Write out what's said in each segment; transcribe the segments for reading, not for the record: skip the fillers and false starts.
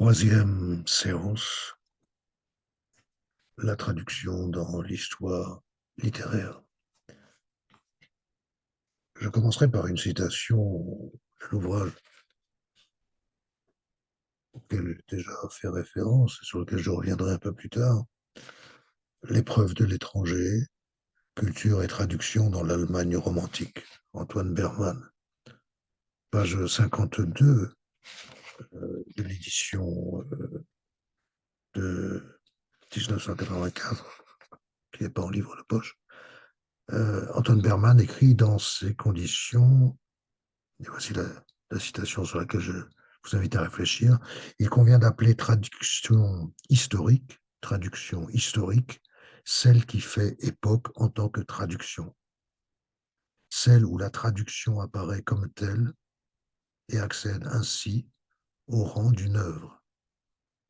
Troisième séance, la traduction dans l'histoire littéraire. Je commencerai par une citation de l'ouvrage auquel j'ai déjà fait référence et sur lequel je reviendrai un peu plus tard. L'épreuve de l'étranger, culture et traduction dans l'Allemagne romantique, Antoine Berman, page 52 de l'édition de 1984, qui n'est pas en livre de poche. Antoine Berman écrit dans ces conditions, et voici la citation sur laquelle je vous invite à réfléchir: il convient d'appeler traduction historique, celle qui fait époque en tant que traduction, celle où la traduction apparaît comme telle et accède ainsi au rang d'une œuvre,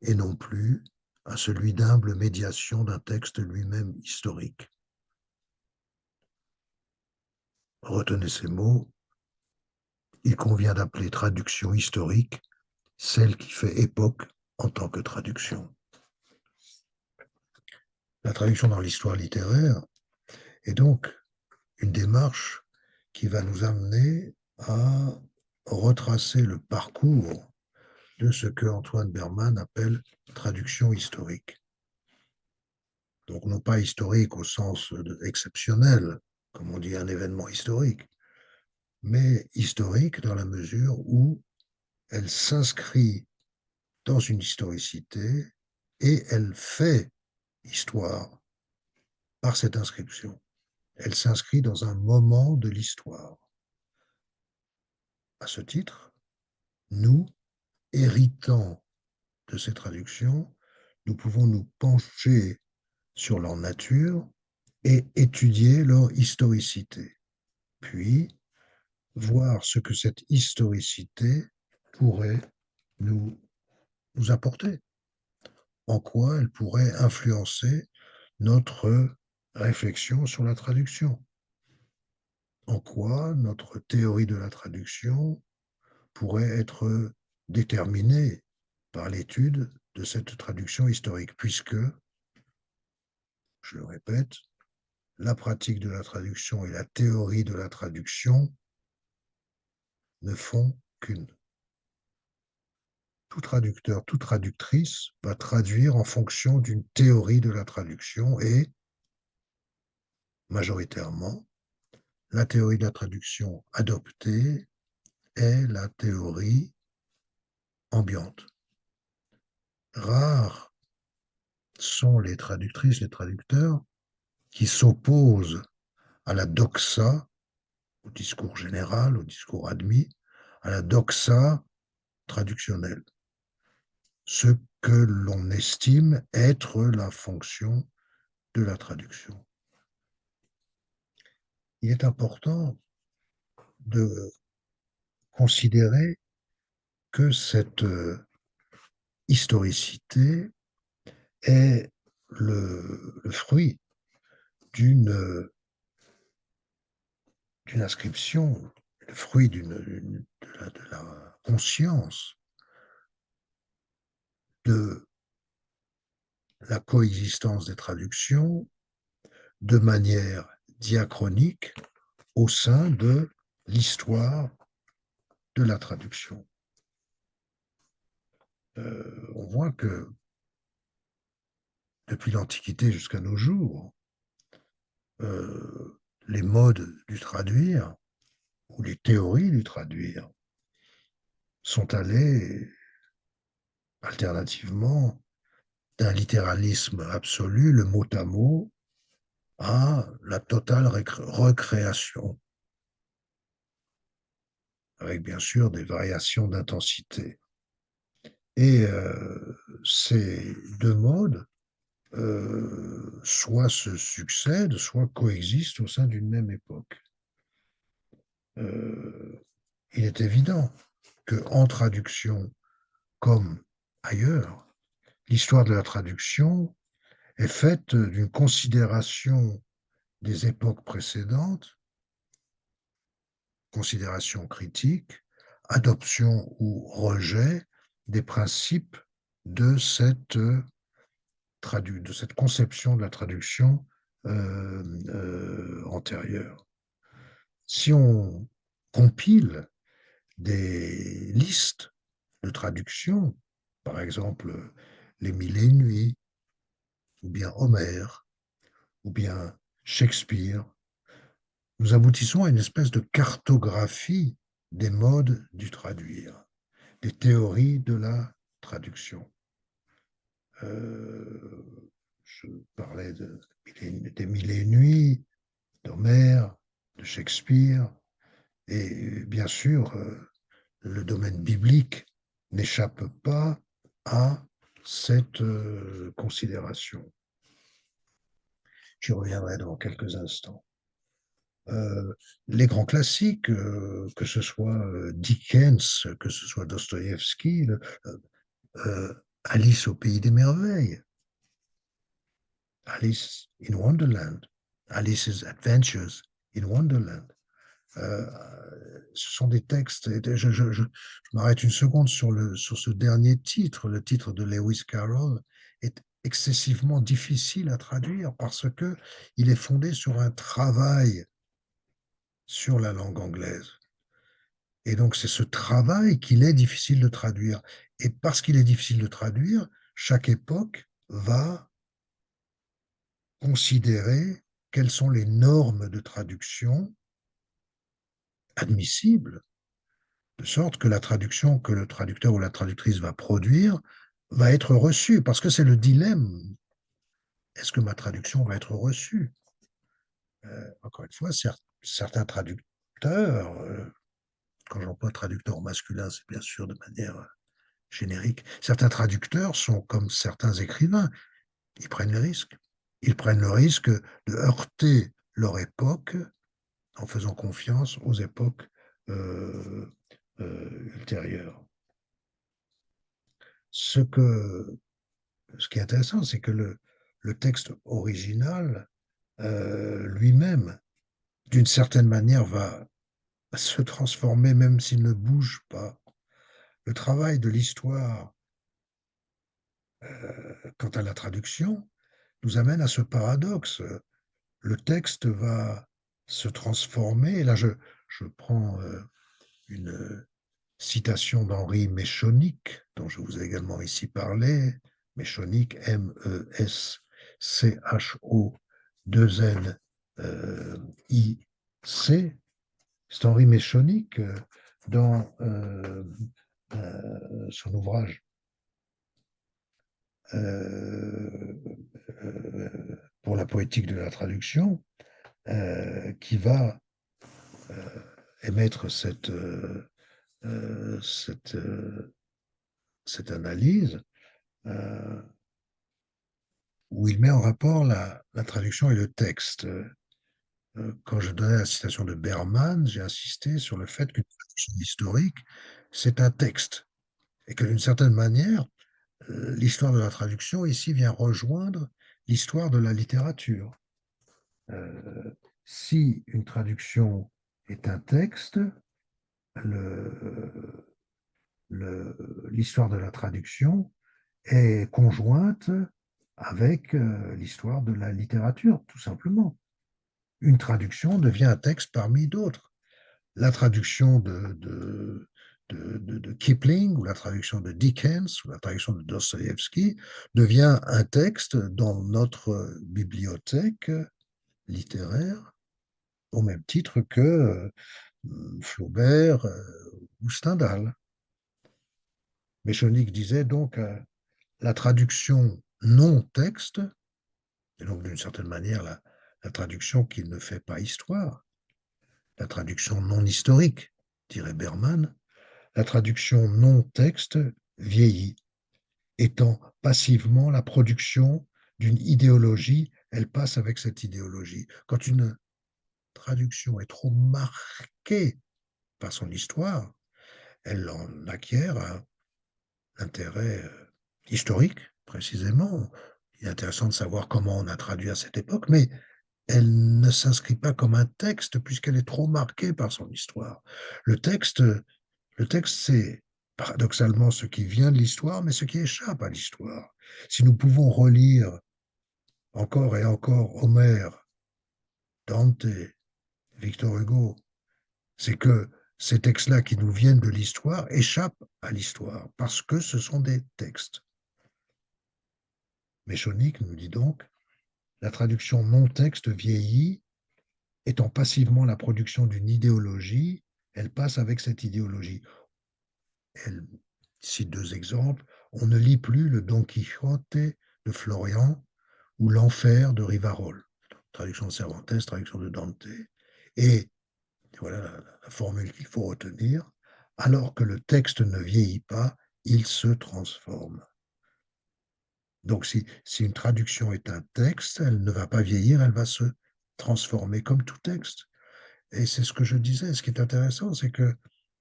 et non plus à celui d'humble médiation d'un texte lui-même historique. Retenez ces mots: il convient d'appeler traduction historique celle qui fait époque en tant que traduction. La traduction dans l'histoire littéraire est donc une démarche qui va nous amener à retracer le parcours de ce que Antoine Berman appelle traduction historique. Donc non pas historique au sens exceptionnel, comme on dit un événement historique, mais historique dans la mesure où elle s'inscrit dans une historicité et elle fait histoire par cette inscription. Elle s'inscrit dans un moment de l'histoire. À ce titre, nous, héritants de ces traductions, nous pouvons nous pencher sur leur nature et étudier leur historicité, puis voir ce que cette historicité pourrait nous, nous apporter, en quoi elle pourrait influencer notre réflexion sur la traduction, en quoi notre théorie de la traduction pourrait être déterminée par l'étude de cette traduction historique, puisque, je le répète, la pratique de la traduction et la théorie de la traduction ne font qu'une. Tout traducteur, toute traductrice va traduire en fonction d'une théorie de la traduction et, majoritairement, la théorie de la traduction adoptée est la théorie ambiante. Rares sont les traductrices, les traducteurs qui s'opposent à la doxa, au discours général, au discours admis, à la doxa traductionnelle, ce que l'on estime être la fonction de la traduction. Il est important de considérer que cette historicité est le fruit d'une inscription, le fruit de la conscience de la coexistence des traductions de manière diachronique au sein de l'histoire de la traduction. On voit que depuis l'Antiquité jusqu'à nos jours, les modes du traduire ou les théories du traduire sont allés alternativement d'un littéralisme absolu, le mot à mot, à la totale recréation, avec bien sûr des variations d'intensité. Et ces deux modes soit se succèdent, soit coexistent au sein d'une même époque. Il est évident qu'en traduction comme ailleurs, l'histoire de la traduction est faite d'une considération des époques précédentes, considération critique, adoption ou rejet des principes de de cette conception de la traduction antérieure. Si on compile des listes de traductions, par exemple Les Mille et Une Nuits, ou bien Homère, ou bien Shakespeare, nous aboutissons à une espèce de cartographie des modes du traduire, des théories de la traduction. Je parlais des Mille et Une Nuits, d'Homère, de Shakespeare, et bien sûr, le domaine biblique n'échappe pas à cette considération. J'y reviendrai dans quelques instants. Les grands classiques, que ce soit Dickens, que ce soit Dostoïevski, Alice au pays des merveilles, Alice in Wonderland, Alice's Adventures in Wonderland. Euh, Ce sont des textes, et je m'arrête une seconde sur ce dernier titre. Le titre de Lewis Carroll est excessivement difficile à traduire parce que il est fondé sur un travail sur la langue anglaise. Et donc, c'est ce travail qu'il est difficile de traduire. Et parce qu'il est difficile de traduire, chaque époque va considérer quelles sont les normes de traduction admissibles, de sorte que la traduction que le traducteur ou la traductrice va produire va être reçue, parce que c'est le dilemme. Est-ce que ma traduction va être reçue? Encore une fois, certains traducteurs, quand j'emploie traducteur masculin, c'est bien sûr de manière générique, certains traducteurs sont comme certains écrivains, ils prennent le risque. Ils prennent le risque de heurter leur époque en faisant confiance aux époques euh, ultérieures. Ce, que, ce qui est intéressant, c'est que le texte original lui-même, d'une certaine manière, va se transformer même s'il ne bouge pas. Le travail de l'histoire quant à la traduction nous amène à ce paradoxe. Le texte va se transformer. Et là, je prends une citation d'Henri Méchonic, dont je vous ai également ici parlé. Méchonic, Meschonik. C'est Henri Méchonic dans son ouvrage pour la poétique de la traduction, qui va émettre cette, cette analyse où il met en rapport la traduction et le texte. Quand je donnais la citation de Berman, j'ai insisté sur le fait qu'une traduction historique, c'est un texte, et que d'une certaine manière, l'histoire de la traduction ici vient rejoindre l'histoire de la littérature. Euh, Si une traduction est un texte, l'histoire de la traduction est conjointe avec l'histoire de la littérature, tout simplement. Une traduction devient un texte parmi d'autres. La traduction de Kipling ou la traduction de Dickens ou la traduction de Dostoïevski devient un texte dans notre bibliothèque littéraire au même titre que Flaubert ou Stendhal. Méchonic disait donc la traduction non-texte, et donc d'une certaine manière la traduction qui ne fait pas histoire, la traduction non historique, dirait Berman, la traduction non-texte vieillit, étant passivement la production d'une idéologie, elle passe avec cette idéologie. Quand une traduction est trop marquée par son histoire, elle en acquiert un intérêt historique, précisément. Il est intéressant de savoir comment on a traduit à cette époque, mais elle ne s'inscrit pas comme un texte puisqu'elle est trop marquée par son histoire. Le texte, c'est paradoxalement ce qui vient de l'histoire, mais ce qui échappe à l'histoire. Si nous pouvons relire encore et encore Homère, Dante, Victor Hugo, c'est que ces textes-là qui nous viennent de l'histoire échappent à l'histoire, parce que ce sont des textes. Méchonique nous dit donc, la traduction non-texte vieillit, étant passivement la production d'une idéologie, elle passe avec cette idéologie. Elle cite deux exemples. On ne lit plus le Don Quichotte de Florian ou l'Enfer de Rivarol. Traduction de Cervantes, traduction de Dante. Et voilà la formule qu'il faut retenir. Alors que le texte ne vieillit pas, il se transforme. Donc si une traduction est un texte, elle ne va pas vieillir, elle va se transformer comme tout texte. Et c'est ce que je disais, ce qui est intéressant, c'est que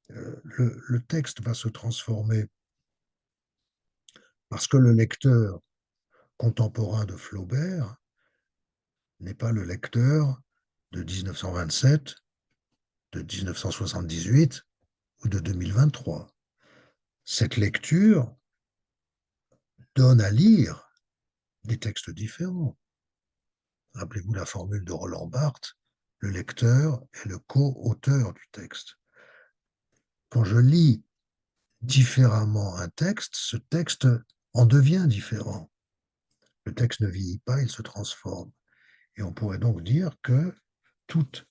le texte va se transformer parce que le lecteur contemporain de Flaubert n'est pas le lecteur de 1927, de 1978 ou de 2023. Cette lecture donne à lire des textes différents. Rappelez-vous la formule de Roland Barthes, le lecteur est le co-auteur du texte. Quand je lis différemment un texte, ce texte en devient différent. Le texte ne vieillit pas, il se transforme. Et on pourrait donc dire que toute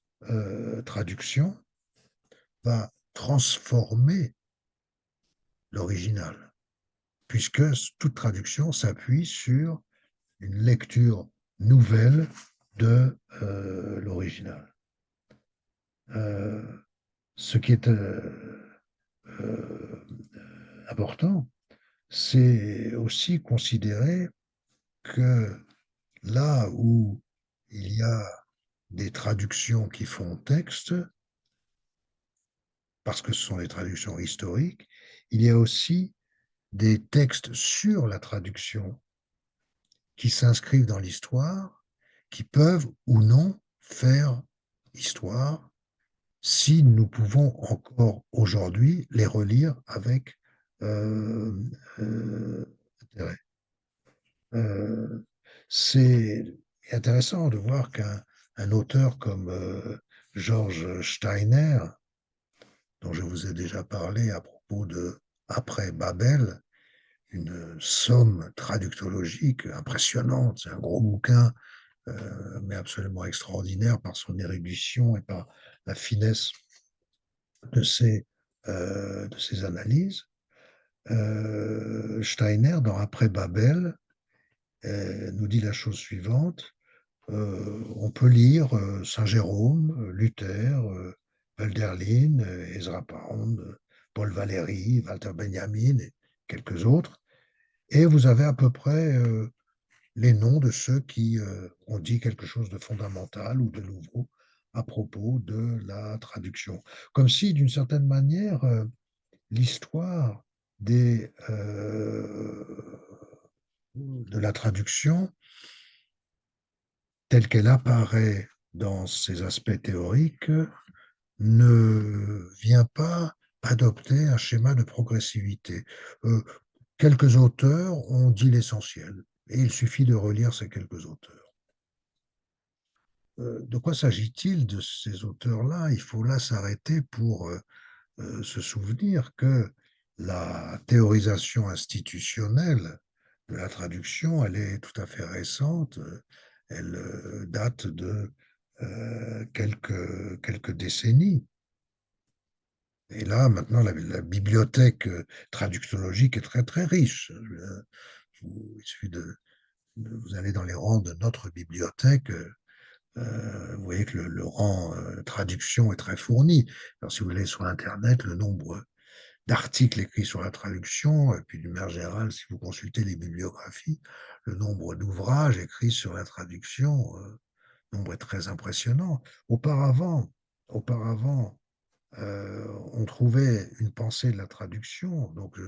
traduction va transformer l'original, puisque toute traduction s'appuie sur une lecture nouvelle de l'original. Ce qui est important, c'est aussi considérer que là où il y a des traductions qui font texte, parce que ce sont des traductions historiques, il y a aussi des textes sur la traduction qui s'inscrivent dans l'histoire, qui peuvent ou non faire histoire si nous pouvons encore aujourd'hui les relire avec euh, intérêt. Euh, c'est intéressant de voir qu'un auteur comme Georges Steiner, dont je vous ai déjà parlé à propos de Après Babel, une somme traductologique impressionnante, c'est un gros bouquin, mais absolument extraordinaire par son érudition et par la finesse de ses analyses. Steiner, dans Après Babel, nous dit la chose suivante. On peut lire Saint Jérôme, Luther, Hölderlin, Ezra Pound, Paul Valéry, Walter Benjamin et quelques autres. Et vous avez à peu près les noms de ceux qui ont dit quelque chose de fondamental ou de nouveau à propos de la traduction. Comme si, d'une certaine manière, l'histoire de la traduction, telle qu'elle apparaît dans ses aspects théoriques, ne vient pas adopter un schéma de progressivité. Quelques auteurs ont dit l'essentiel, et il suffit de relire ces quelques auteurs. De quoi s'agit-il de ces auteurs-là? Il faut là s'arrêter pour se souvenir que la théorisation institutionnelle de la traduction, elle est tout à fait récente. Elle date de quelques décennies. Et là, maintenant, la bibliothèque traductologique est très, très riche. Il suffit vous allez dans les rangs de notre bibliothèque, vous voyez que le rang traduction est très fourni. Alors, si vous allez sur Internet, le nombre d'articles écrits sur la traduction, et puis d'une manière générale, si vous consultez les bibliographies, le nombre d'ouvrages écrits sur la traduction, le nombre est très impressionnant. Auparavant, on trouvait une pensée de la traduction, donc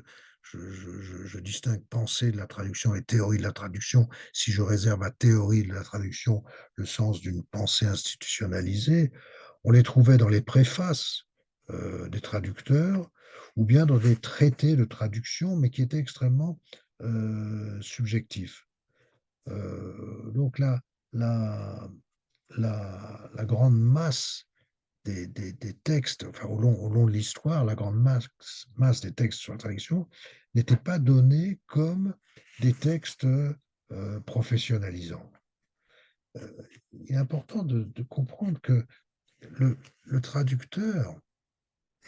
je distingue pensée de la traduction et théorie de la traduction, si je réserve à théorie de la traduction le sens d'une pensée institutionnalisée. On les trouvait dans les préfaces des traducteurs, ou bien dans des traités de traduction, mais qui étaient extrêmement subjectifs. Donc la, la grande masse des textes, enfin au long de l'histoire, la grande masse des textes sur la traduction n'était pas donnée comme des textes professionnalisants. Euh, il est important de comprendre que le traducteur,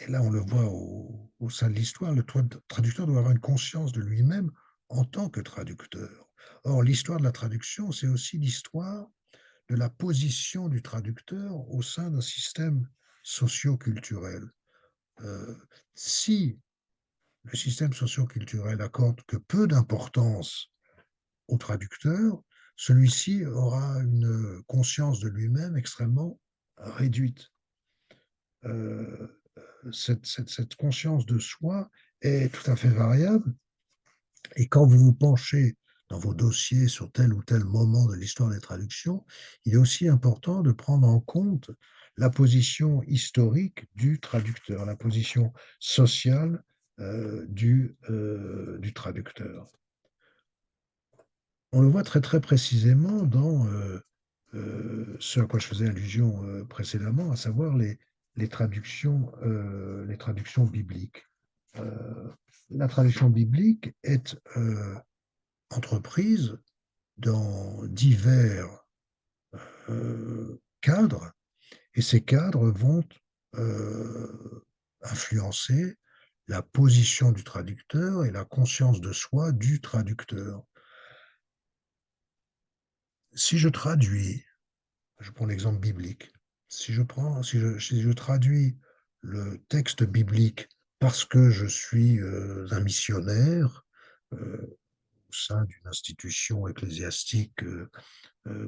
et là on le voit au sein de l'histoire, le traducteur doit avoir une conscience de lui-même en tant que traducteur. Or, l'histoire de la traduction, c'est aussi l'histoire de la position du traducteur au sein d'un système socio-culturel. Euh, si le système socio-culturel accorde que peu d'importance au traducteur, celui-ci aura une conscience de lui-même extrêmement réduite. Euh, cette conscience de soi est tout à fait variable. Et quand vous vous penchez dans vos dossiers sur tel ou tel moment de l'histoire des traductions, il est aussi important de prendre en compte la position historique du traducteur, la position sociale du traducteur. On le voit très très précisément dans ce à quoi je faisais allusion précédemment, à savoir les traductions bibliques. Euh, la traduction biblique est entreprise dans divers cadres, et ces cadres vont influencer la position du traducteur et la conscience de soi du traducteur. Si je traduis, je prends l'exemple biblique, si je traduis le texte biblique parce que je suis un missionnaire au sein d'une institution ecclésiastique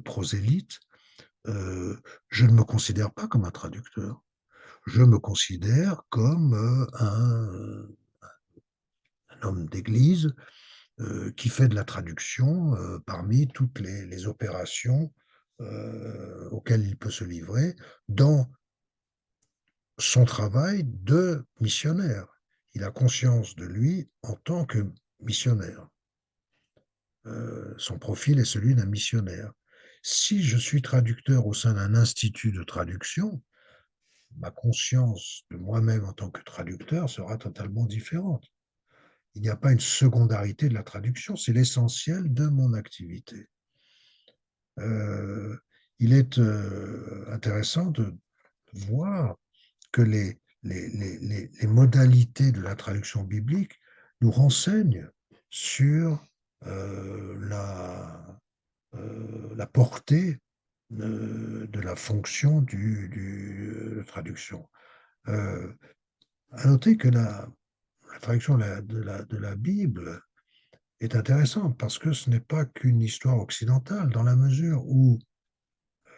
prosélyte, je ne me considère pas comme un traducteur. Je me considère comme un homme d'église qui fait de la traduction parmi toutes les opérations auxquelles il peut se livrer dans son travail de missionnaire. Il a conscience de lui en tant que missionnaire. Son profil est celui d'un missionnaire. Si je suis traducteur au sein d'un institut de traduction, ma conscience de moi-même en tant que traducteur sera totalement différente. Il n'y a pas une secondarité de la traduction, c'est l'essentiel de mon activité. Euh, il est intéressant de voir que les modalités de la traduction biblique nous renseignent sur la portée de la fonction de traduction. Euh, à noter que la traduction de la Bible est intéressante parce que ce n'est pas qu'une histoire occidentale, dans la mesure où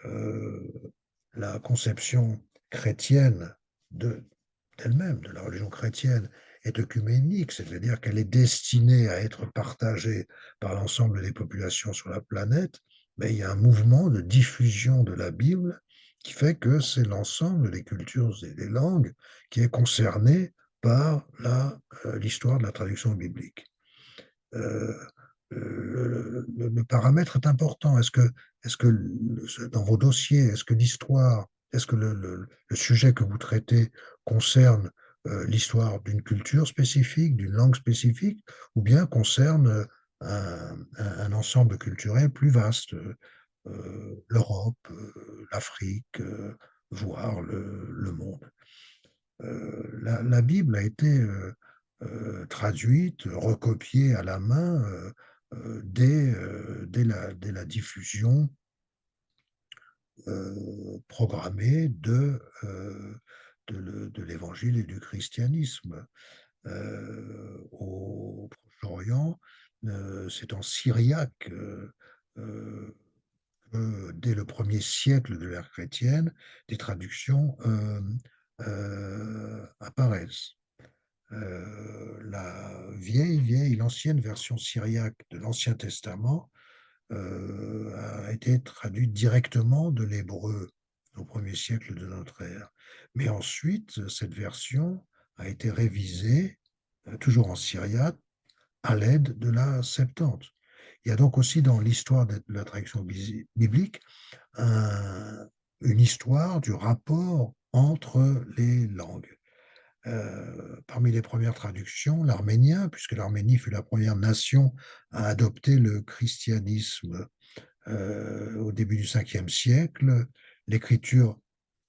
euh, la conception chrétienne d'elle-même, de la religion chrétienne, est œcuménique, c'est-à-dire qu'elle est destinée à être partagée par l'ensemble des populations sur la planète, mais il y a un mouvement de diffusion de la Bible qui fait que c'est l'ensemble des cultures et des langues qui est concerné par l'histoire de la traduction biblique. Euh, le paramètre est important. Est-ce que dans vos dossiers, est-ce que l'histoire, est-ce que le sujet que vous traitez concerne l'histoire d'une culture spécifique, d'une langue spécifique, ou bien concerne un ensemble culturel plus vaste, l'Europe, l'Afrique, voire le monde? La Bible a été traduite, recopiée à la main dès la diffusion programmée de l'Évangile et du christianisme. Au Proche-Orient, c'est en syriaque que, dès le premier siècle de l'ère chrétienne, des traductions apparaissent. L'ancienne version syriaque de l'Ancien Testament a été traduite directement de l'hébreu au premier siècle de notre ère. Mais ensuite, cette version a été révisé, toujours en syriaque, à l'aide de la Septante. Il y a donc aussi dans l'histoire de la traduction biblique une histoire du rapport entre les langues. Parmi les premières traductions, l'arménien, puisque l'Arménie fut la première nation à adopter le christianisme au début du 5e siècle, l'écriture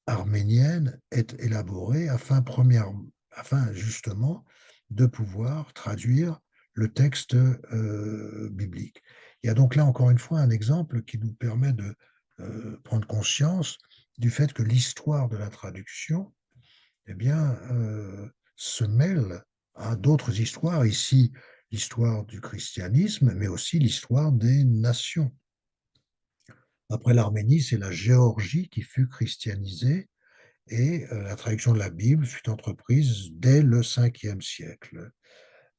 arménienne est élaborée afin justement de pouvoir traduire le texte biblique. Il y a donc là encore une fois un exemple qui nous permet de prendre conscience du fait que l'histoire de la traduction, eh bien, se mêle à d'autres histoires, ici l'histoire du christianisme, mais aussi l'histoire des nations. Après l'Arménie, c'est la Géorgie qui fut christianisée et la traduction de la Bible fut entreprise dès le 5e siècle.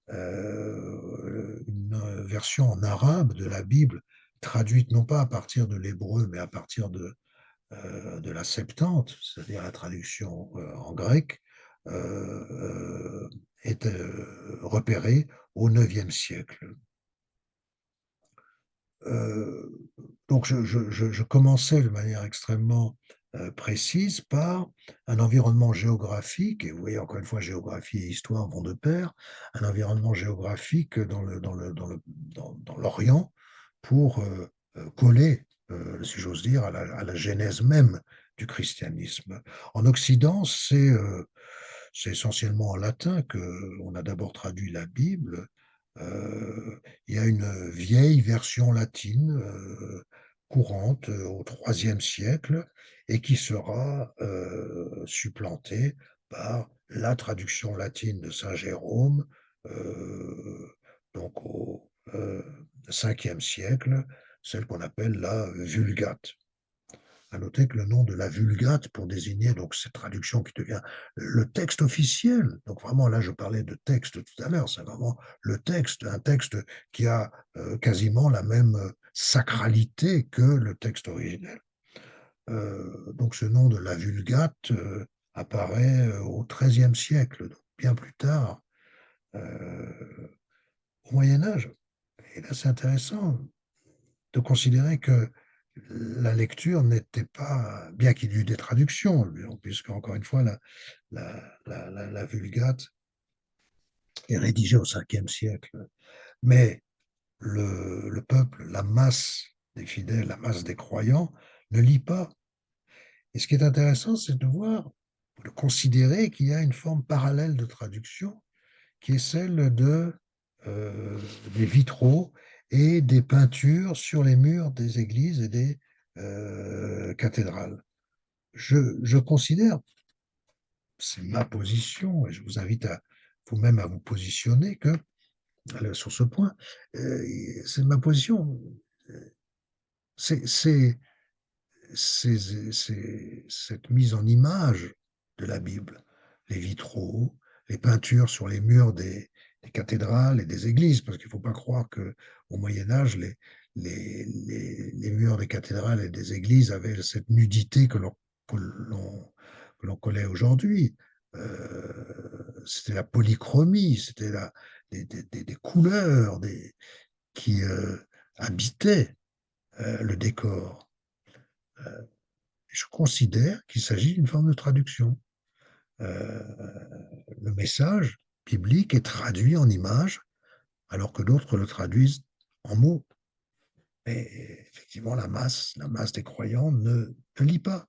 Une version en arabe de la Bible, traduite non pas à partir de l'hébreu, mais à partir de la Septante, c'est-à-dire la traduction en grec, est repérée au 9e siècle. Euh, donc je commençais de manière extrêmement précise par un environnement géographique, et vous voyez encore une fois, géographie et histoire vont de pair, un environnement géographique dans l'Orient pour coller, si j'ose dire, à la genèse même du christianisme. En Occident, c'est essentiellement en latin qu'on a d'abord traduit la Bible. Il y a une vieille version latine courante au IIIe siècle et qui sera supplantée par la traduction latine de Saint Jérôme, donc au Ve siècle, celle qu'on appelle la Vulgate. À noter que le nom de la Vulgate pour désigner donc cette traduction qui devient le texte officiel, donc vraiment là je parlais de texte tout à l'heure, c'est vraiment le texte, un texte qui a quasiment la même sacralité que le texte originel. Donc ce nom de la Vulgate apparaît au XIIIe siècle, donc bien plus tard, au Moyen Âge. Et là c'est intéressant de considérer que la lecture n'était pas, bien qu'il y eût des traductions, puisque encore une fois, la Vulgate est rédigée au Ve siècle, mais le peuple, la masse des fidèles, la masse des croyants, ne lit pas. Et ce qui est intéressant, c'est de voir, de considérer qu'il y a une forme parallèle de traduction qui est celle des vitraux et des peintures sur les murs des églises et des cathédrales. Je considère, c'est ma position, et je vous invite à vous-même à vous positionner sur ce point, c'est ma position, c'est cette mise en image de la Bible, les vitraux, les peintures sur les murs des cathédrales et des églises, parce qu'il ne faut pas croire qu'au Moyen Âge, les murs des cathédrales et des églises avaient cette nudité que l'on connaît aujourd'hui. C'était la polychromie, c'était des couleurs qui habitaient le décor. Je considère qu'il s'agit d'une forme de traduction. Euh, le message biblique est traduit en images, alors que d'autres le traduisent en mots. Et effectivement, la masse des croyants ne lit pas.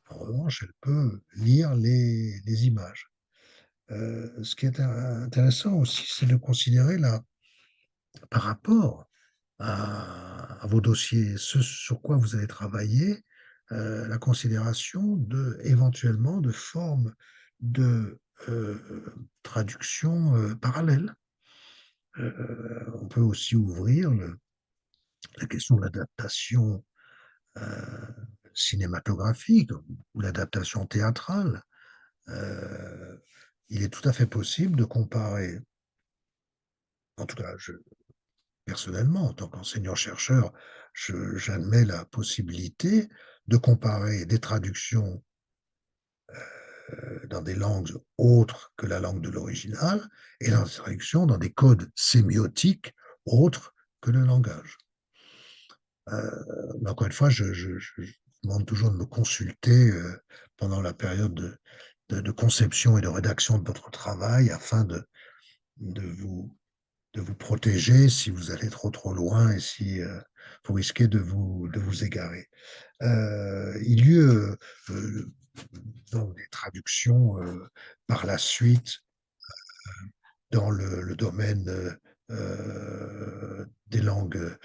En revanche, elle peut lire les images. Ce qui est intéressant aussi, c'est de considérer par rapport à vos dossiers, ce sur quoi vous allez travailler, la considération éventuellement de formes de traduction parallèles. On peut aussi ouvrir la question de l'adaptation euh, cinématographique ou l'adaptation théâtrale. Euh, il est tout à fait possible de comparer, en tout cas, personnellement, en tant qu'enseignant-chercheur, j'admets la possibilité de comparer des traductions dans des langues autres que la langue de l'original et la traduction dans des codes sémiotiques autres que le langage. Mais encore une fois, je demande toujours de me consulter pendant la période de conception et de rédaction de votre travail afin de vous, de vous protéger si vous allez trop loin et si vous risquez de vous égarer. Il y eut dans des traductions par la suite dans le domaine des langues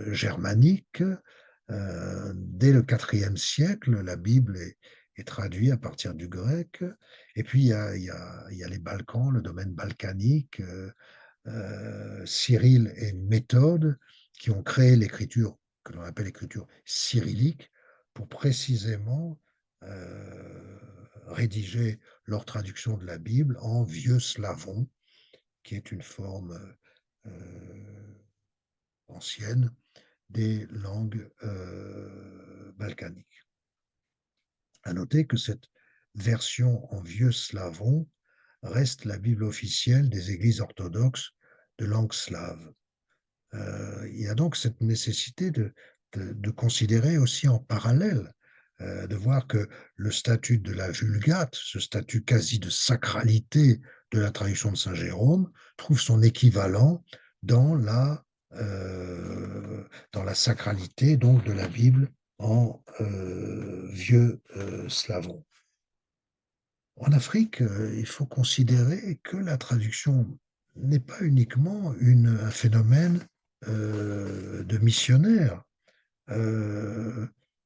germaniques. Dès le IVe siècle, la Bible est traduite à partir du grec. Et puis, il y a les Balkans, le domaine balkanique, Cyril et Méthode, qui ont créé l'écriture que l'on appelle l'écriture cyrillique pour précisément rédiger leur traduction de la Bible en vieux slavon, qui est une forme ancienne des langues balkaniques. À noter que cette version en vieux slavon reste la Bible officielle des églises orthodoxes de langue slave. Il y a donc cette nécessité de considérer aussi en parallèle, de voir que le statut de la Vulgate, ce statut quasi de sacralité de la traduction de Saint Jérôme, trouve son équivalent dans dans la sacralité donc de la Bible en vieux slavon. En Afrique, il faut considérer que la traduction n'est pas uniquement un phénomène de missionnaires.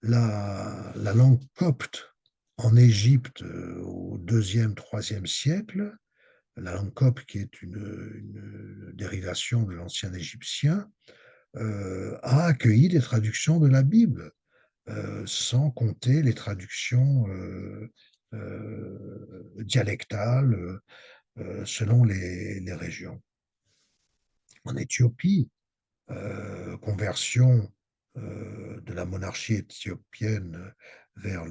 La langue copte en Égypte au IIe, IIIe siècle, la langue copte qui est une dérivation de l'ancien égyptien, a accueilli des traductions de la Bible, sans compter les traductions dialectales selon les régions. En Éthiopie, conversion de la monarchie éthiopienne vers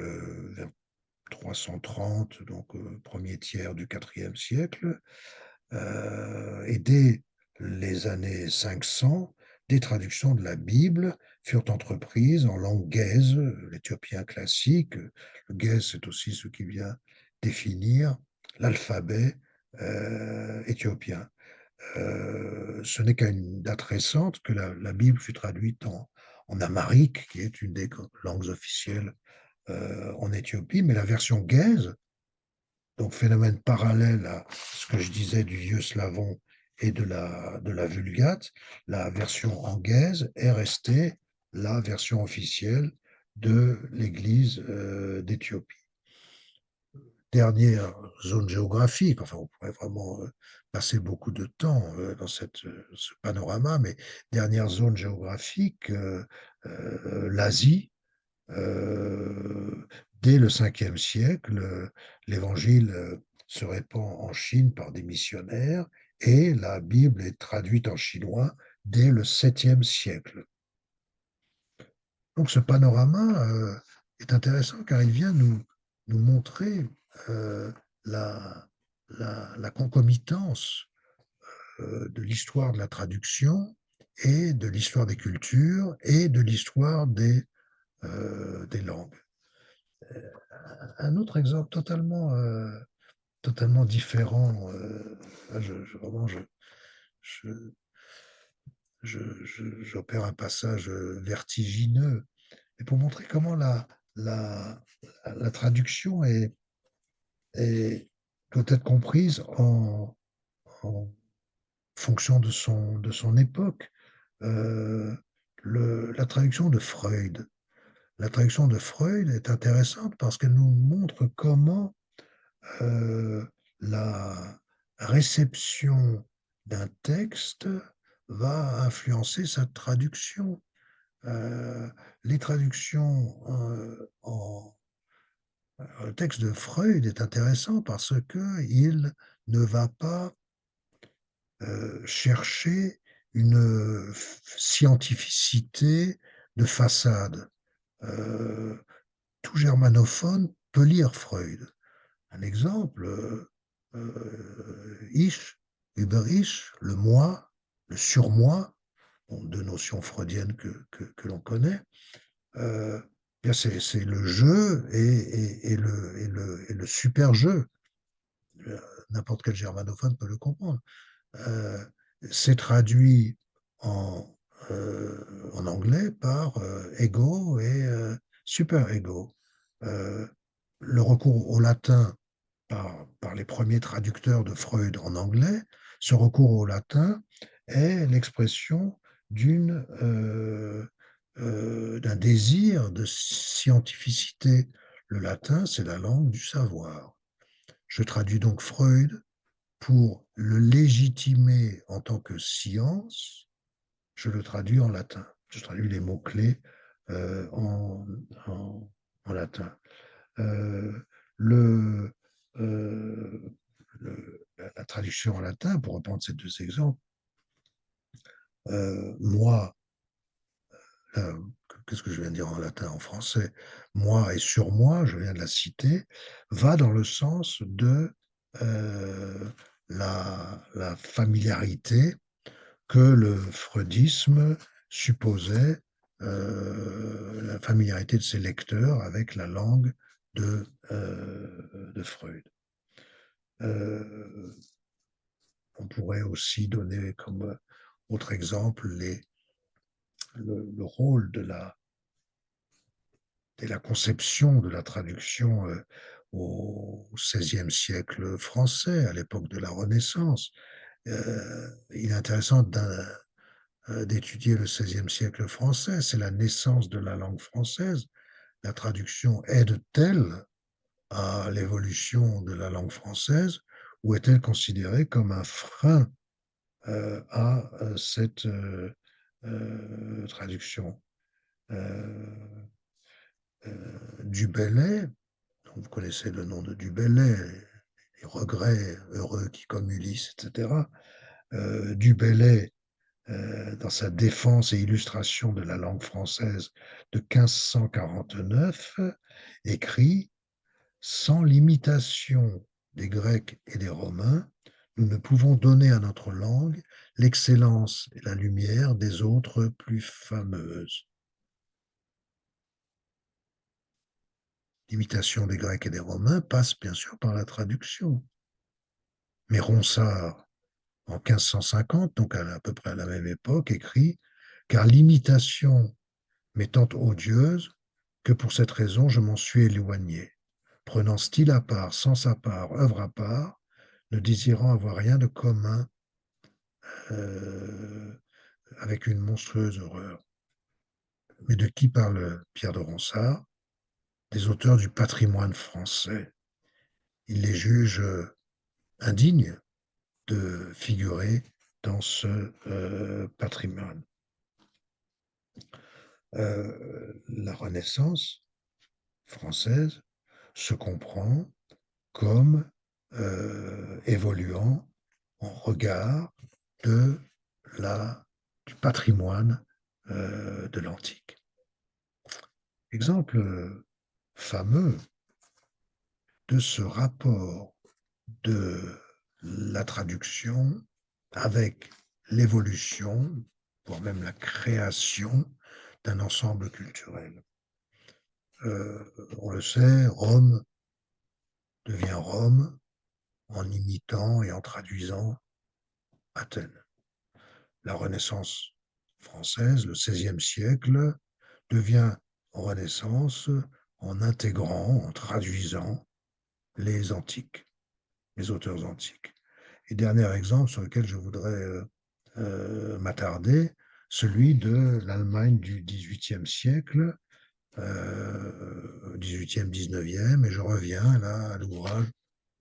330, donc premier tiers du IVe siècle, et dès les années 500, des traductions de la Bible furent entreprises en langue gaise, l'éthiopien classique. Le gaise, c'est aussi ce qui vient définir l'alphabet éthiopien. Ce n'est qu'à une date récente que la Bible fut traduite en amharique, qui est une des langues officielles en Éthiopie, mais la version gaise, donc phénomène parallèle à ce que je disais du vieux slavon et de la Vulgate, la version en gaise est restée la version officielle de l'Église d'Éthiopie. Dernière zone géographique, enfin on pourrait vraiment passer beaucoup de temps dans ce panorama, mais dernière zone géographique, l'Asie. Dès le 5e siècle, l'Évangile se répand en Chine par des missionnaires et la Bible est traduite en chinois dès le 7e siècle. Donc ce panorama est intéressant car il vient nous montrer la, la concomitance de l'histoire de la traduction et de l'histoire des cultures et de l'histoire des langues. Un autre exemple totalement différent, vraiment, j'opère un passage vertigineux, et pour montrer comment la, la traduction doit être comprise en fonction de son époque. Euh, la traduction de Freud. La traduction de Freud est intéressante parce qu'elle nous montre comment la réception d'un texte va influencer sa traduction. Les traductions le texte de Freud est intéressant parce qu'il ne va pas chercher une scientificité de façade. Tout germanophone peut lire Freud. Un exemple, Ich, über ich, le moi, le surmoi, bon, 2 notions freudiennes que l'on connaît, bien c'est le jeu et le super jeu. Heu, N'importe quel germanophone peut le comprendre. Heu, c'est traduit en, en anglais par, ego et super ego. Heu, le recours au latin par les premiers traducteurs de Freud en anglais, ce recours au latin est l'expression d'un désir de scientificité. Le latin, c'est la langue du savoir. Je traduis donc Freud pour le légitimer en tant que science, je le traduis en latin. Je traduis les mots-clés, en en en latin. Heu, le, la traduction en latin, pour reprendre ces 2 exemples, moi, qu'est-ce que je viens de dire en latin? En français? Moi et sur moi, je viens de la citer, va dans le sens de, heu, la familiarité que le freudisme supposait, la familiarité de ses lecteurs avec la langue de Freud. Heu, on pourrait aussi donner comme, autre exemple le rôle de la conception de la traduction, au XVIe siècle français, à l'époque de la Renaissance. Il est intéressant d'étudier le XVIe siècle français, c'est la naissance de la langue française. La traduction aide-t-elle à l'évolution de la langue française ou est-elle considérée comme un frein, à, cette, traduction? Heu Du Bellay, donc vous connaissez le nom de Du Bellay, les regrets heureux qui comme Ulysse et cetera. Du Bellay, dans sa défense et illustration de la langue française de 1549, écrit: «Sans l'imitation des Grecs et des Romains, nous ne pouvons donner à notre langue l'excellence et la lumière des autres plus fameuses». L'imitation des Grecs et des Romains passe bien sûr par la traduction. Mais Ronsard, en 1550, donc à peu près à la même époque, écrit: «Car l'imitation m'étant odieuse, que pour cette raison je m'en suis éloigné, prenant style à part, sens à part, œuvre à part, ne désirant avoir rien de commun, heu, avec une monstrueuse horreur». Mais de qui parle Pierre de Ronsard? Des auteurs du patrimoine français. Il les juge, indignes de figurer dans ce, patrimoine. La Renaissance française se comprend comme, évoluant en regard de la du patrimoine, de l'antique. Exemple, fameux de ce rapport de la traduction avec l'évolution, voire même la création d'un ensemble culturel. On le sait, Rome devient Rome en imitant et en traduisant Athènes. La Renaissance française, le XVIe siècle, devient Renaissance en intégrant, en traduisant les antiques, les auteurs antiques. Et dernier exemple sur lequel je voudrais, m'attarder, celui de l'Allemagne du XVIIIe siècle, 18e, 19e, et je reviens là à l'ouvrage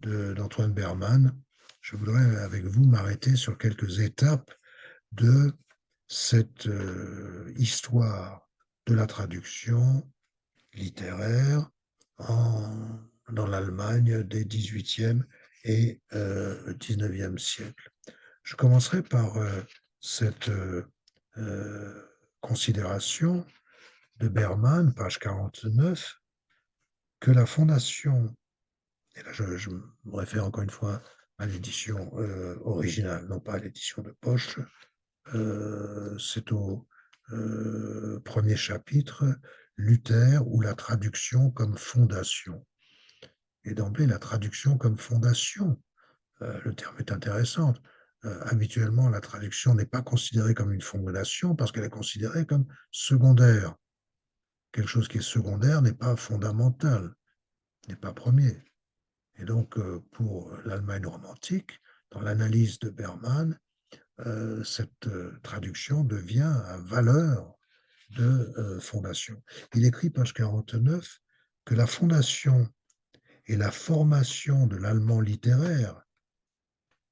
d'Antoine Berman. Je voudrais avec vous m'arrêter sur quelques étapes de cette, histoire de la traduction littéraire en dans l'Allemagne des 18e et 19e siècles. Je commencerai par, cette, considération de Berman, page 49, que la fondation Et là, je me réfère encore une fois à l'édition originale, non pas à l'édition de poche. C'est au premier chapitre, Luther ou la traduction comme fondation. Et d'emblée, la traduction comme fondation, le terme est intéressant. Habituellement, la traduction n'est pas considérée comme une fondation parce qu'elle est considérée comme secondaire. Quelque chose qui est secondaire n'est pas fondamental, n'est pas premier. Et donc, pour l'Allemagne romantique, dans l'analyse de Berman, cette traduction devient à valeur de fondation. Il écrit, page 49, que la fondation et la formation de l'allemand littéraire,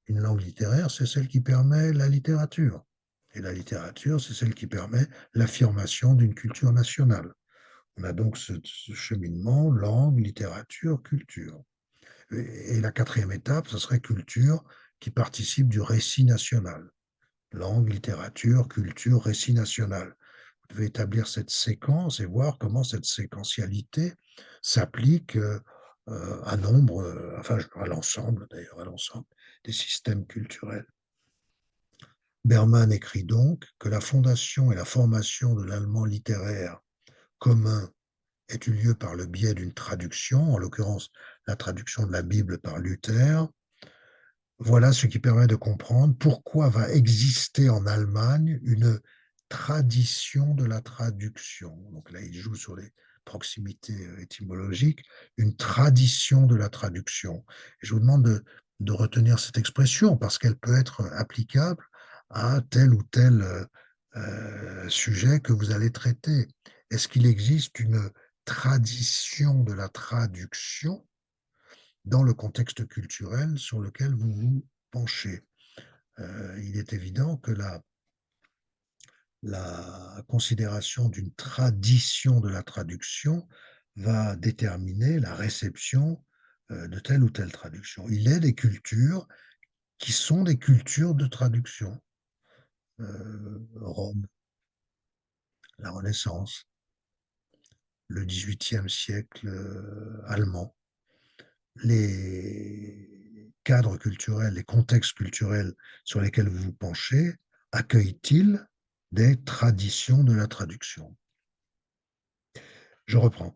une langue littéraire, c'est celle qui permet la littérature. Et la littérature, c'est celle qui permet l'affirmation d'une culture nationale. On a donc ce cheminement, langue, littérature, culture. Et la quatrième étape, ce serait culture qui participe du récit national. Langue, littérature, culture, récit national. Vous devez établir cette séquence et voir comment cette séquentialité s'applique à nombre, enfin à l'ensemble d'ailleurs, à l'ensemble des systèmes culturels. Berman écrit donc que la fondation et la formation de l'allemand littéraire commun ait eu lieu par le biais d'une traduction, en l'occurrence la traduction de la Bible par Luther. Voilà ce qui permet de comprendre pourquoi va exister en Allemagne une tradition de la traduction. Donc là, il joue sur les proximités étymologiques, une tradition de la traduction. Et je vous demande de retenir cette expression parce qu'elle peut être applicable à tel ou tel sujet que vous allez traiter. Est-ce qu'il existe une tradition de la traduction dans le contexte culturel sur lequel vous vous penchez? Il est évident que la considération d'une tradition de la traduction va déterminer la réception de telle ou telle traduction. Il est des cultures qui sont des cultures de traduction. Rome, la Renaissance, le XVIIIe siècle allemand, les cadres culturels, les contextes culturels sur lesquels vous vous penchez, accueillent-ils des traditions de la traduction? Je reprends.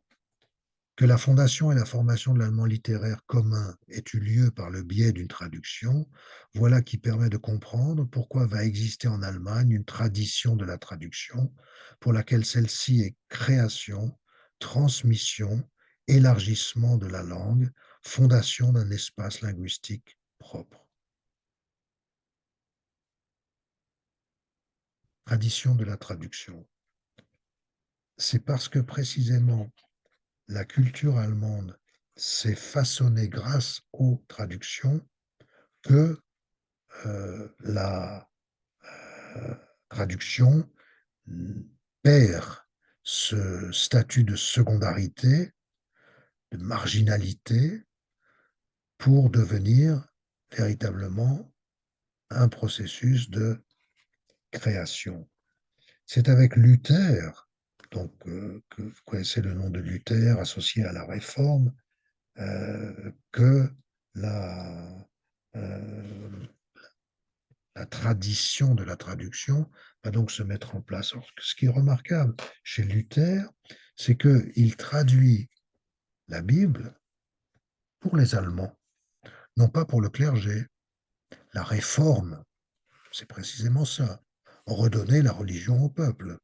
Que la fondation et la formation de l'allemand littéraire commun aient eu lieu par le biais d'une traduction, voilà qui permet de comprendre pourquoi va exister en Allemagne une tradition de la traduction, pour laquelle celle-ci est création, transmission, élargissement de la langue, fondation d'un espace linguistique propre. Tradition de la traduction. C'est parce que précisément la culture allemande s'est façonnée grâce aux traductions que la traduction perd ce statut de secondarité, de marginalité, pour devenir véritablement un processus de création. C'est avec Luther, donc que vous connaissez le nom de Luther associé à la Réforme, que la, euh, la tradition de la traduction va donc se mettre en place. Alors, ce qui est remarquable chez Luther, c'est qu'il traduit la Bible pour les Allemands, non pas pour le clergé. La réforme, c'est précisément ça, redonner la religion au peuple.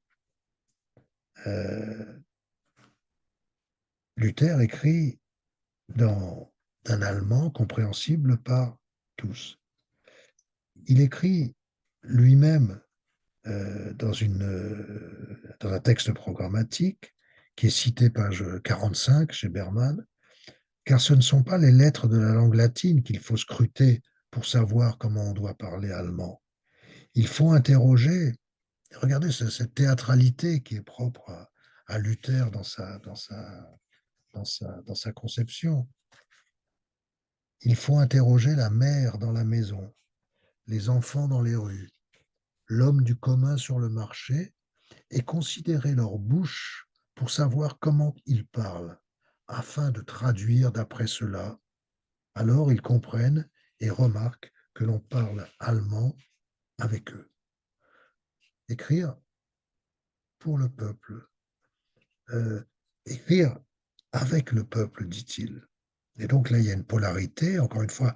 Euh, Luther écrit dans un allemand compréhensible par tous. Il écrit lui-même dans un texte programmatique qui est cité page 45 chez Berman, car ce ne sont pas les lettres de la langue latine qu'il faut scruter pour savoir comment on doit parler allemand. Il faut interroger, regardez cette théâtralité qui est propre à Luther dans sa conception. Il faut interroger la mère dans la maison, les enfants dans les rues, l'homme du commun sur le marché, et considérer leur bouche pour savoir comment ils parlent, afin de traduire d'après cela alors ils comprennent et remarquent que l'on parle allemand avec eux. Écrire pour le peuple, euh, écrire avec le peuple, dit-il. Et donc là, il y a une polarité. Encore une fois,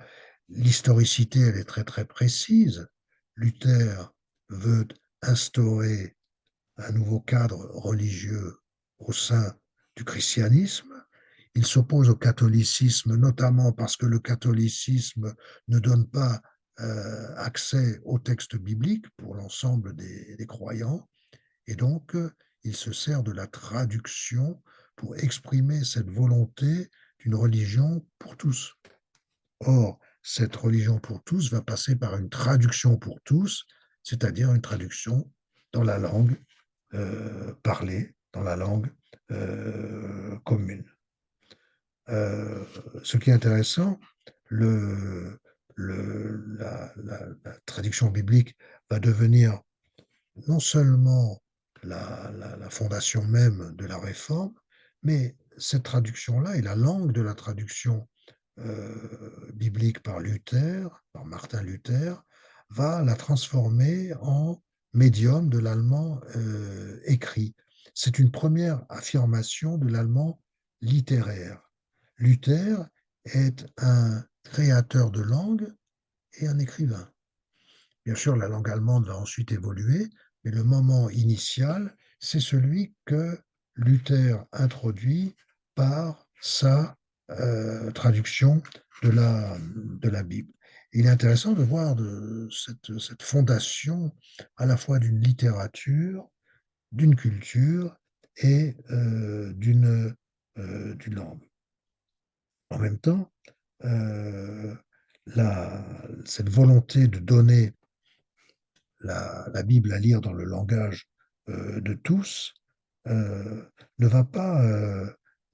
l'historicité, elle est très très précise. Luther veut instaurer un nouveau cadre religieux au sein du christianisme. Il s'oppose au catholicisme, notamment parce que le catholicisme ne donne pas accès au texte biblique pour l'ensemble des croyants. Et donc, il se sert de la traduction pour exprimer cette volonté d'une religion pour tous. Or, cette religion pour tous va passer par une traduction pour tous, c'est-à-dire une traduction dans la langue parlée, dans la langue commune. Ce qui est intéressant, le, la traduction biblique va devenir non seulement la fondation même de la réforme, mais cette traduction-là et la langue de la traduction biblique par Luther, par Martin Luther, va la transformer en médium de l'allemand écrit. C'est une première affirmation de l'allemand littéraire. Luther est un créateur de langue et un écrivain. Bien sûr, la langue allemande va ensuite évoluer, mais le moment initial, c'est celui que Luther introduit par sa traduction de la Bible. Il est intéressant de voir cette fondation à la fois d'une littérature, d'une culture et d'une langue. En même temps, euh, cette volonté de donner la Bible à lire dans le langage de tous ne va pas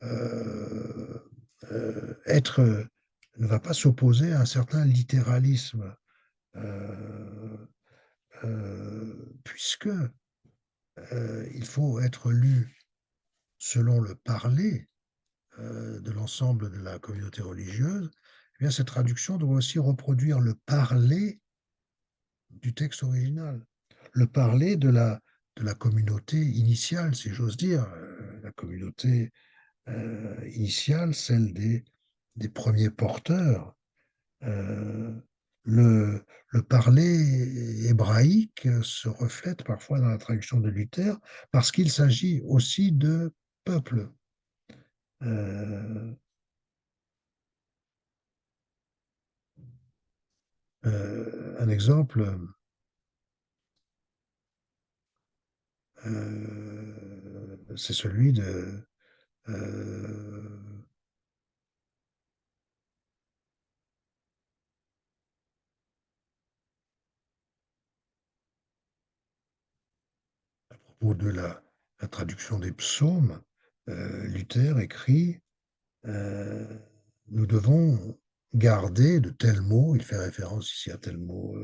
euh, être, ne va pas s'opposer à un certain littéralisme, euh, puisque il faut être lu selon le parler de l'ensemble de la communauté religieuse. Eh bien, cette traduction doit aussi reproduire le parler du texte original, le parler de la communauté initiale, si j'ose dire, la communauté initiale, celle des premiers porteurs. Euh, le parler hébraïque se reflète parfois dans la traduction de Luther parce qu'il s'agit aussi de peuple. Euh, un exemple, c'est celui de euh, ou de la traduction des psaumes, Luther écrit nous devons garder de tels mots, il fait référence ici à tels mots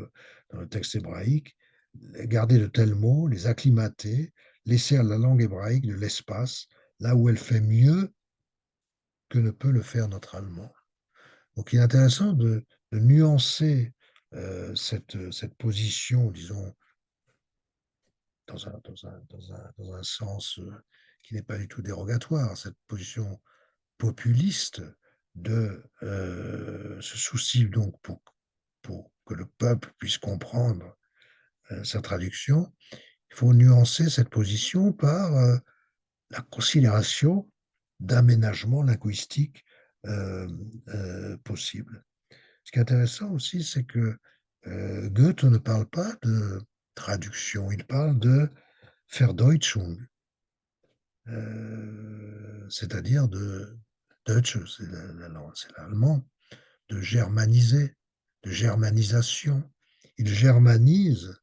dans le texte hébraïque, garder de tels mots, les acclimater, laisser à la langue hébraïque de l'espace, là où elle fait mieux que ne peut le faire notre allemand. Donc il est intéressant de nuancer cette position, disons, dans un sens qui n'est pas du tout dérogatoire, cette position populiste de ce souci donc pour que le peuple puisse comprendre sa traduction, il faut nuancer cette position par la considération d'aménagement linguistique euh, possible. Ce qui est intéressant aussi, c'est que Goethe ne parle pas de traduction, il parle de Verdeutschung, c'est-à-dire de Deutsch, c'est c'est l'allemand, de germaniser, de germanisation. Il germanise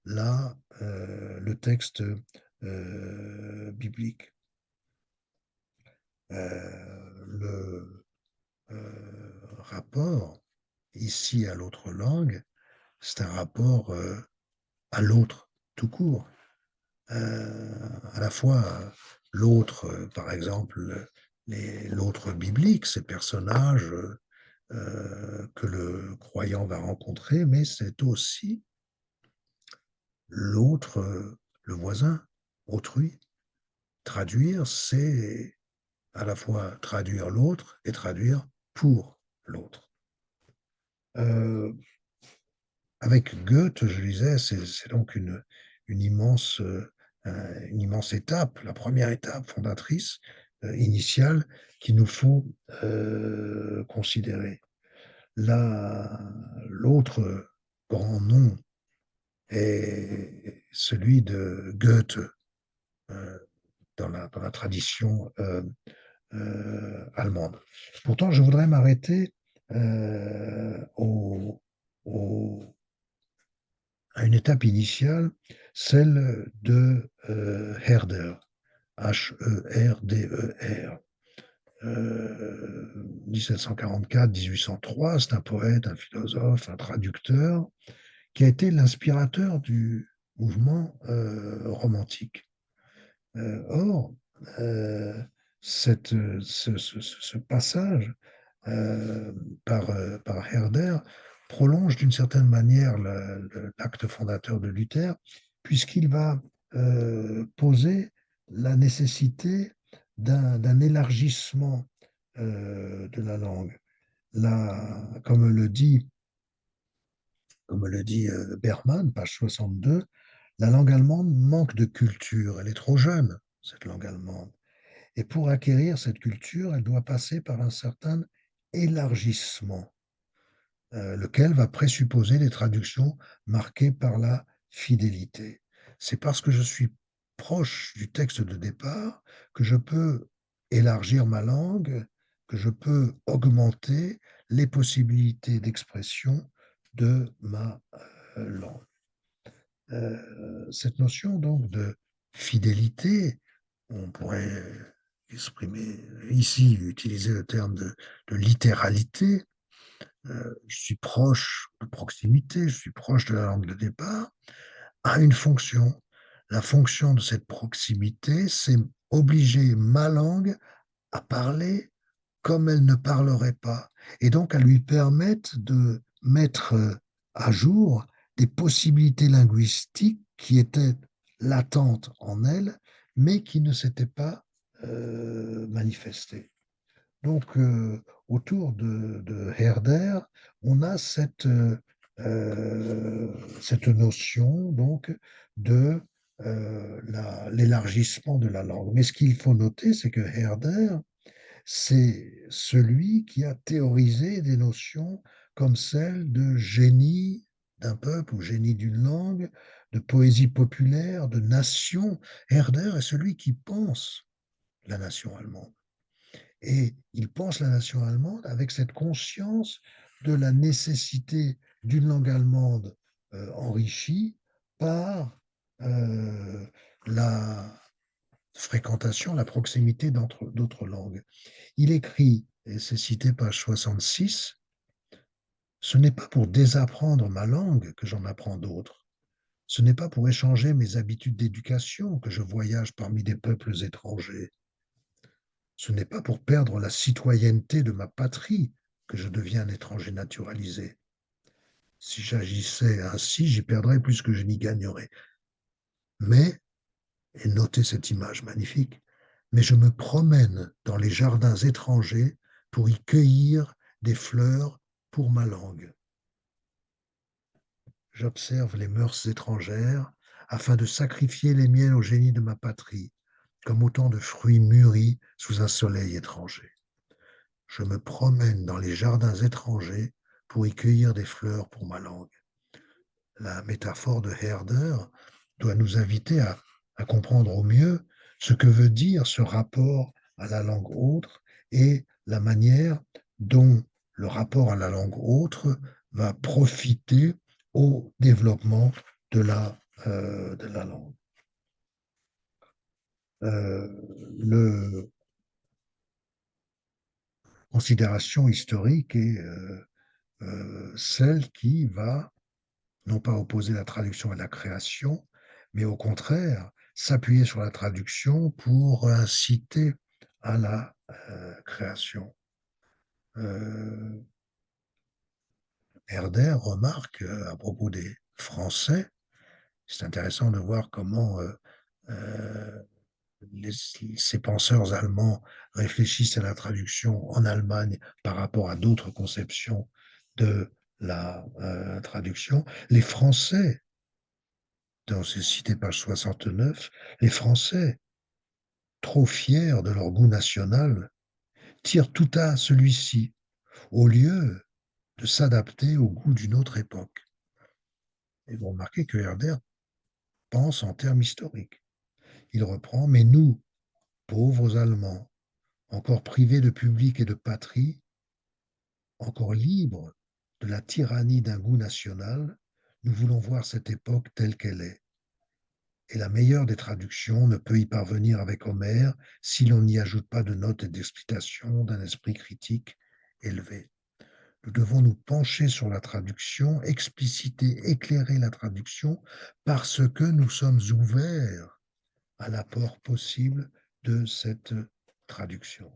là le texte biblique. Le rapport ici à l'autre langue, c'est un rapport à l'autre tout court. À la fois l'autre, par exemple, l'autre biblique, ces personnages que le croyant va rencontrer, mais c'est aussi l'autre, le voisin, autrui. Traduire, c'est à la fois traduire l'autre et traduire pour l'autre. Euh, Avec Goethe, je disais, c'est donc une immense étape, la première étape fondatrice, initiale, qu'il nous faut considérer. L'autre grand nom est celui de Goethe, euh, dans la tradition allemande. Pourtant, je voudrais m'arrêter au à une étape initiale, celle de Herder, H-E-R-D-E-R. 1744-1803, c'est un poète, un philosophe, un traducteur, qui a été l'inspirateur du mouvement romantique. Or, euh, ce passage euh, par Herder prolonge d'une certaine manière l'acte fondateur de Luther, puisqu'il va poser la nécessité d'un élargissement de la langue. Là, comme le dit Berman, page 62, la langue allemande manque de culture. Elle est trop jeune, cette langue allemande. Et pour acquérir cette culture, elle doit passer par un certain élargissement, lequel va présupposer des traductions marquées par la fidélité. C'est parce que je suis proche du texte de départ que je peux élargir ma langue, que je peux augmenter les possibilités d'expression de ma langue. Cette notion donc de fidélité, on pourrait exprimer ici, utiliser le terme de littéralité. Je suis proche de proximité, je suis proche de la langue de départ, a une fonction. La fonction de cette proximité, c'est obliger ma langue à parler comme elle ne parlerait pas, et donc à lui permettre de mettre à jour des possibilités linguistiques qui étaient latentes en elle, mais qui ne s'étaient pas manifestées. Donc, autour de Herder, on a cette notion donc de l'élargissement de la langue. Mais ce qu'il faut noter, c'est que Herder, c'est celui qui a théorisé des notions comme celle de génie d'un peuple ou génie d'une langue, de poésie populaire, de nation. Herder est celui qui pense la nation allemande. Et il pense la nation allemande avec cette conscience de la nécessité d'une langue allemande enrichie par euh, la fréquentation, la proximité d'autres langues. Il écrit, et c'est cité page 66, ce n'est pas pour désapprendre ma langue que j'en apprends d'autres. Ce n'est pas pour échanger mes habitudes d'éducation que je voyage parmi des peuples étrangers. Ce n'est pas pour perdre la citoyenneté de ma patrie que je deviens un étranger naturalisé. Si j'agissais ainsi, j'y perdrais plus que je n'y gagnerais. Mais, et notez cette image magnifique, mais je me promène dans les jardins étrangers pour y cueillir des fleurs pour ma langue. J'observe les mœurs étrangères afin de sacrifier les miennes au génie de ma patrie, comme autant de fruits mûris sous un soleil étranger. Je me promène dans les jardins étrangers pour y cueillir des fleurs pour ma langue. La métaphore de Herder doit nous inviter à comprendre au mieux ce que veut dire ce rapport à la langue autre et la manière dont le rapport à la langue autre va profiter au développement de la langue. Le considération historique est celle qui va non pas opposer la traduction à la création, mais au contraire s'appuyer sur la traduction pour inciter à la création. Euh, Herder remarque à propos des Français, c'est intéressant de voir comment euh, ces penseurs allemands réfléchissent à la traduction en Allemagne par rapport à d'autres conceptions de la traduction. Les Français, c'est cité page 69, les Français, trop fiers de leur goût national, tirent tout à celui-ci, au lieu de s'adapter au goût d'une autre époque. Et vous remarquez que Herder pense en termes historiques. Il reprend, mais nous, pauvres Allemands, encore privés de public et de patrie, encore libres de la tyrannie d'un goût national, nous voulons voir cette époque telle qu'elle est. Et la meilleure des traductions ne peut y parvenir avec Homère si l'on n'y ajoute pas de notes et d'explications d'un esprit critique élevé. Nous devons nous pencher sur la traduction, expliciter, éclairer la traduction, parce que nous sommes ouverts à l'apport possible de cette traduction.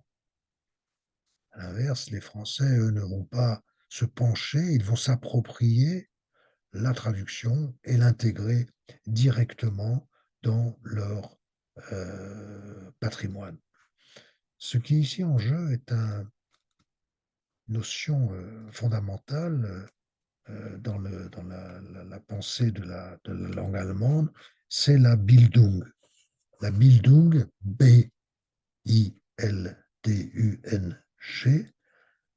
À l'inverse, les Français, eux, ne vont pas se pencher, ils vont s'approprier la traduction et l'intégrer directement dans leur patrimoine. Ce qui est ici en jeu est une notion fondamentale dans la pensée de la langue allemande, c'est la Bildung. La Bildung, B-I-L-D-U-N-G,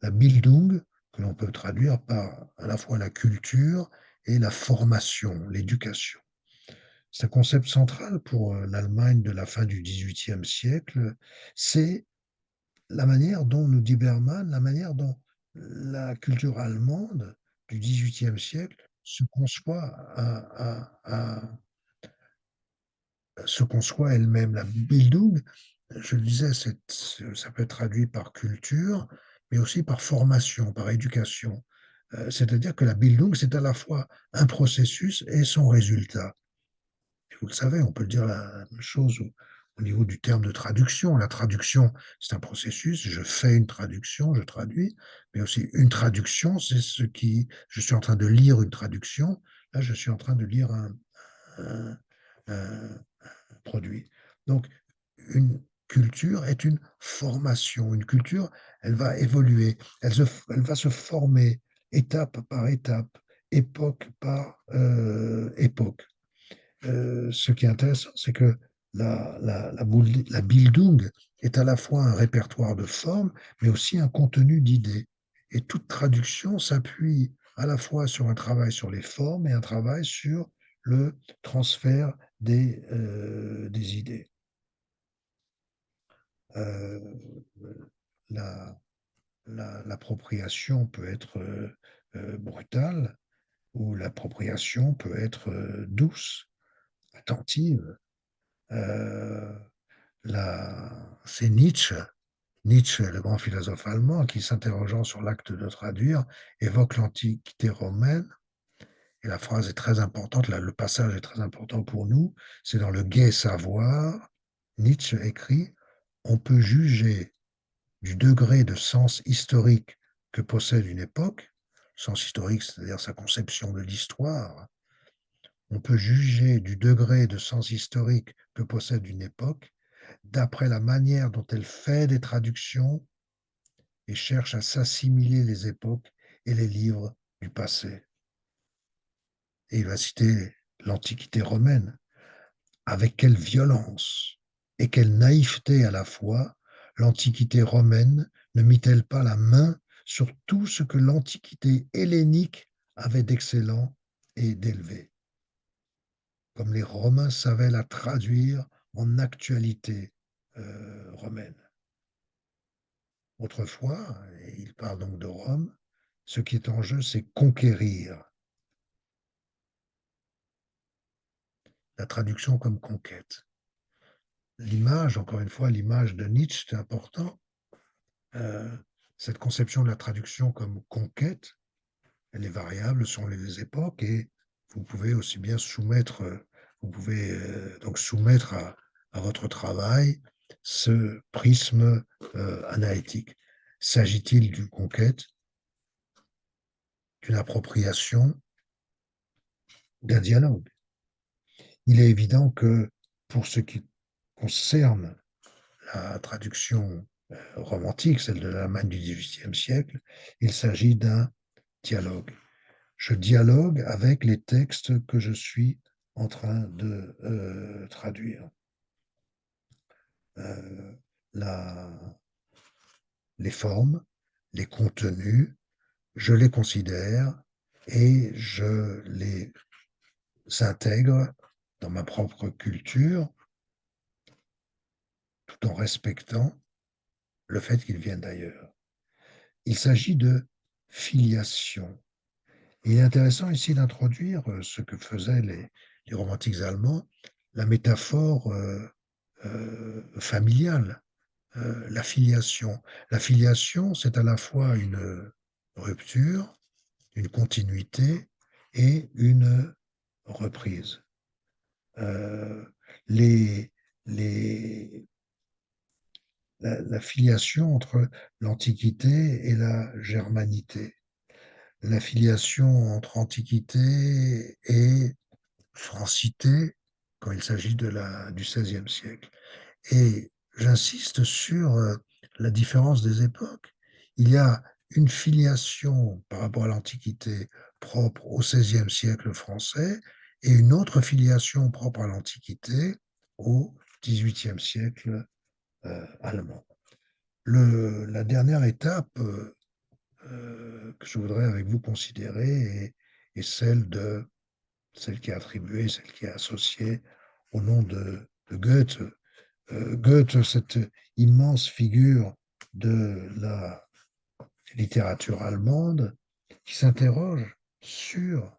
la Bildung, que l'on peut traduire par à la fois la culture et la formation, l'éducation. C'est un concept central pour l'Allemagne de la fin du XVIIIe siècle. C'est la manière dont, nous dit Berman, la manière dont la culture allemande du XVIIIe siècle se conçoit elle-même. La Bildung, je le disais, ça peut être traduit par culture, mais aussi par formation, par éducation. C'est-à-dire que la Bildung, c'est à la fois un processus et son résultat. Et vous le savez, on peut dire la même chose au niveau du terme de traduction. La traduction, c'est un processus. Je fais une traduction, je traduis, mais aussi une traduction, c'est ce qui. Je suis en train de lire une traduction. Là, je suis en train de lire un- un produit. Donc, une culture est une formation. Une culture, elle va évoluer, elle va se former étape par étape, époque par époque. Ce qui est intéressant, c'est que la Bildung est à la fois un répertoire de formes, mais aussi un contenu d'idées. Et toute traduction s'appuie à la fois sur un travail sur les formes et un travail sur le transfert des idées. Euh, la, L'appropriation peut être brutale ou l'appropriation peut être douce, attentive. Euh, c'est Nietzsche, le grand philosophe allemand, qui, s'interrogeant sur l'acte de traduire, évoque l'Antiquité romaine. Et la phrase est très importante, là, le passage est très important pour nous. C'est dans le Gai Savoir. Nietzsche écrit: on peut juger du degré de sens historique que possède une époque, sens historique, c'est-à-dire sa conception de l'histoire. On peut juger du degré de sens historique que possède une époque d'après la manière dont elle fait des traductions et cherche à s'assimiler les époques et les livres du passé. Et il va citer l'Antiquité romaine. Avec quelle violence et quelle naïveté à la fois l'Antiquité romaine ne mit-elle pas la main sur tout ce que l'Antiquité hellénique avait d'excellent et d'élevé, comme les Romains savaient la traduire en actualité romaine. Autrefois, et il parle donc de Rome, ce qui est en jeu, c'est conquérir. La traduction comme conquête. L'image, encore une fois, l'image de Nietzsche, c'est important. Euh, cette conception de la traduction comme conquête, elle est variable selon les époques et vous pouvez aussi bien soumettre, vous pouvez donc soumettre à votre travail ce prisme analytique. S'agit-il d'une conquête? d'une appropriation, d'un dialogue. Il est évident que pour ce qui concerne la traduction romantique, celle de l'Allemagne du XVIIIe siècle, il s'agit d'un dialogue. Je dialogue avec les textes que je suis en train de traduire. Euh, la, les formes, les contenus, je les considère et je les intègre dans ma propre culture tout en respectant le fait qu'ils viennent d'ailleurs. Il s'agit de filiation. Il est intéressant ici d'introduire ce que faisaient les romantiques allemands, la métaphore familiale, la filiation. La filiation, c'est à la fois une rupture, une continuité et une reprise. Euh, les, les, la filiation entre l'Antiquité et la germanité, la filiation entre Antiquité et francité quand il s'agit du XVIe siècle. Et j'insiste sur la différence des époques. Il y a une filiation par rapport à l'Antiquité propre au XVIe siècle français et une autre filiation propre à l'Antiquité au XVIIIe siècle allemand. La dernière étape que je voudrais avec vous considérer est celle qui est attribuée, celle qui est associée au nom de Goethe. Goethe, cette immense figure de la littérature allemande, qui s'interroge sur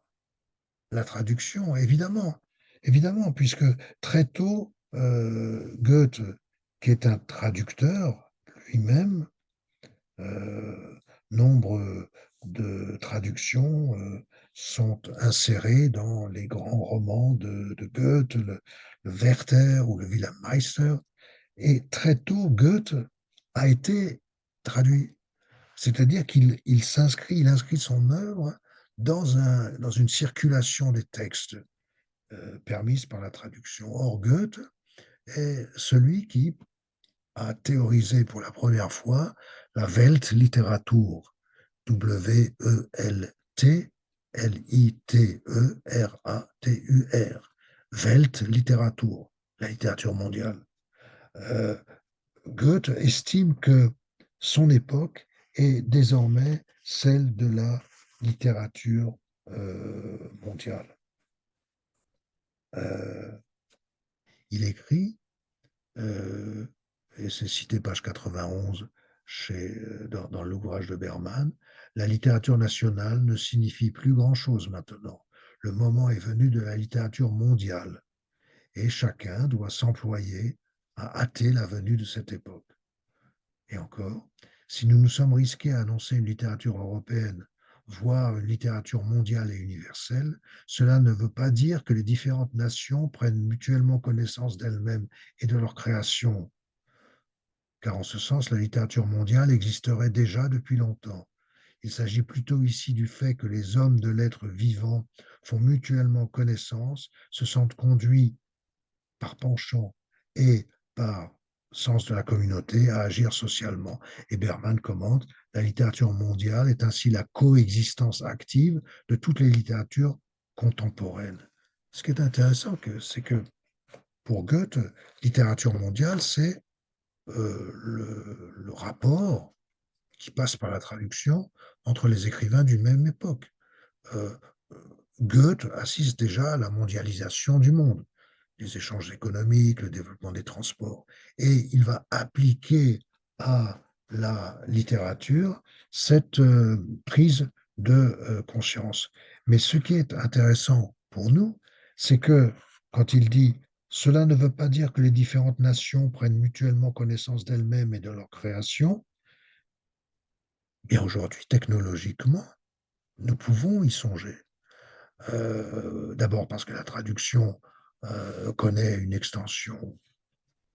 la traduction, évidemment, évidemment, puisque très tôt, Goethe, qui est un traducteur lui-même, euh, nombre de traductions sont insérées dans les grands romans de Goethe, le Werther ou le Wilhelm Meister. Et très tôt, Goethe a été traduit. C'est-à-dire qu'il s'inscrit, il inscrit son œuvre dans une circulation des textes permise par la traduction. Or, Goethe est celui qui a théorisé pour la première fois la Weltliteratur, Weltliteratur, Weltliteratur, la littérature mondiale. Euh, Goethe estime que son époque est désormais celle de la littérature mondiale. Euh, il écrit, euh, et c'est cité page 91 dans l'ouvrage de Berman, la littérature nationale ne signifie plus grand-chose maintenant. Le moment est venu de la littérature mondiale et chacun doit s'employer à hâter la venue de cette époque. Et encore, si nous nous sommes risqués à annoncer une littérature européenne, voire une littérature mondiale et universelle, cela ne veut pas dire que les différentes nations prennent mutuellement connaissance d'elles-mêmes et de leur création, car en ce sens, la littérature mondiale existerait déjà depuis longtemps. Il s'agit plutôt ici du fait que les hommes de l'être vivant font mutuellement connaissance, se sentent conduits par penchant et par sens de la communauté à agir socialement. Et Berman commente, la littérature mondiale est ainsi la coexistence active de toutes les littératures contemporaines. Ce qui est intéressant, c'est que pour Goethe, littérature mondiale, c'est le rapport qui passe par la traduction entre les écrivains d'une même époque. Euh, Goethe assiste déjà à la mondialisation du monde, les échanges économiques, le développement des transports, et il va appliquer à la littérature cette prise de conscience. Mais ce qui est intéressant pour nous, c'est que quand il dit cela ne veut pas dire que les différentes nations prennent mutuellement connaissance d'elles-mêmes et de leur création, bien aujourd'hui, technologiquement, nous pouvons y songer. D'abord parce que la traduction connaît une extension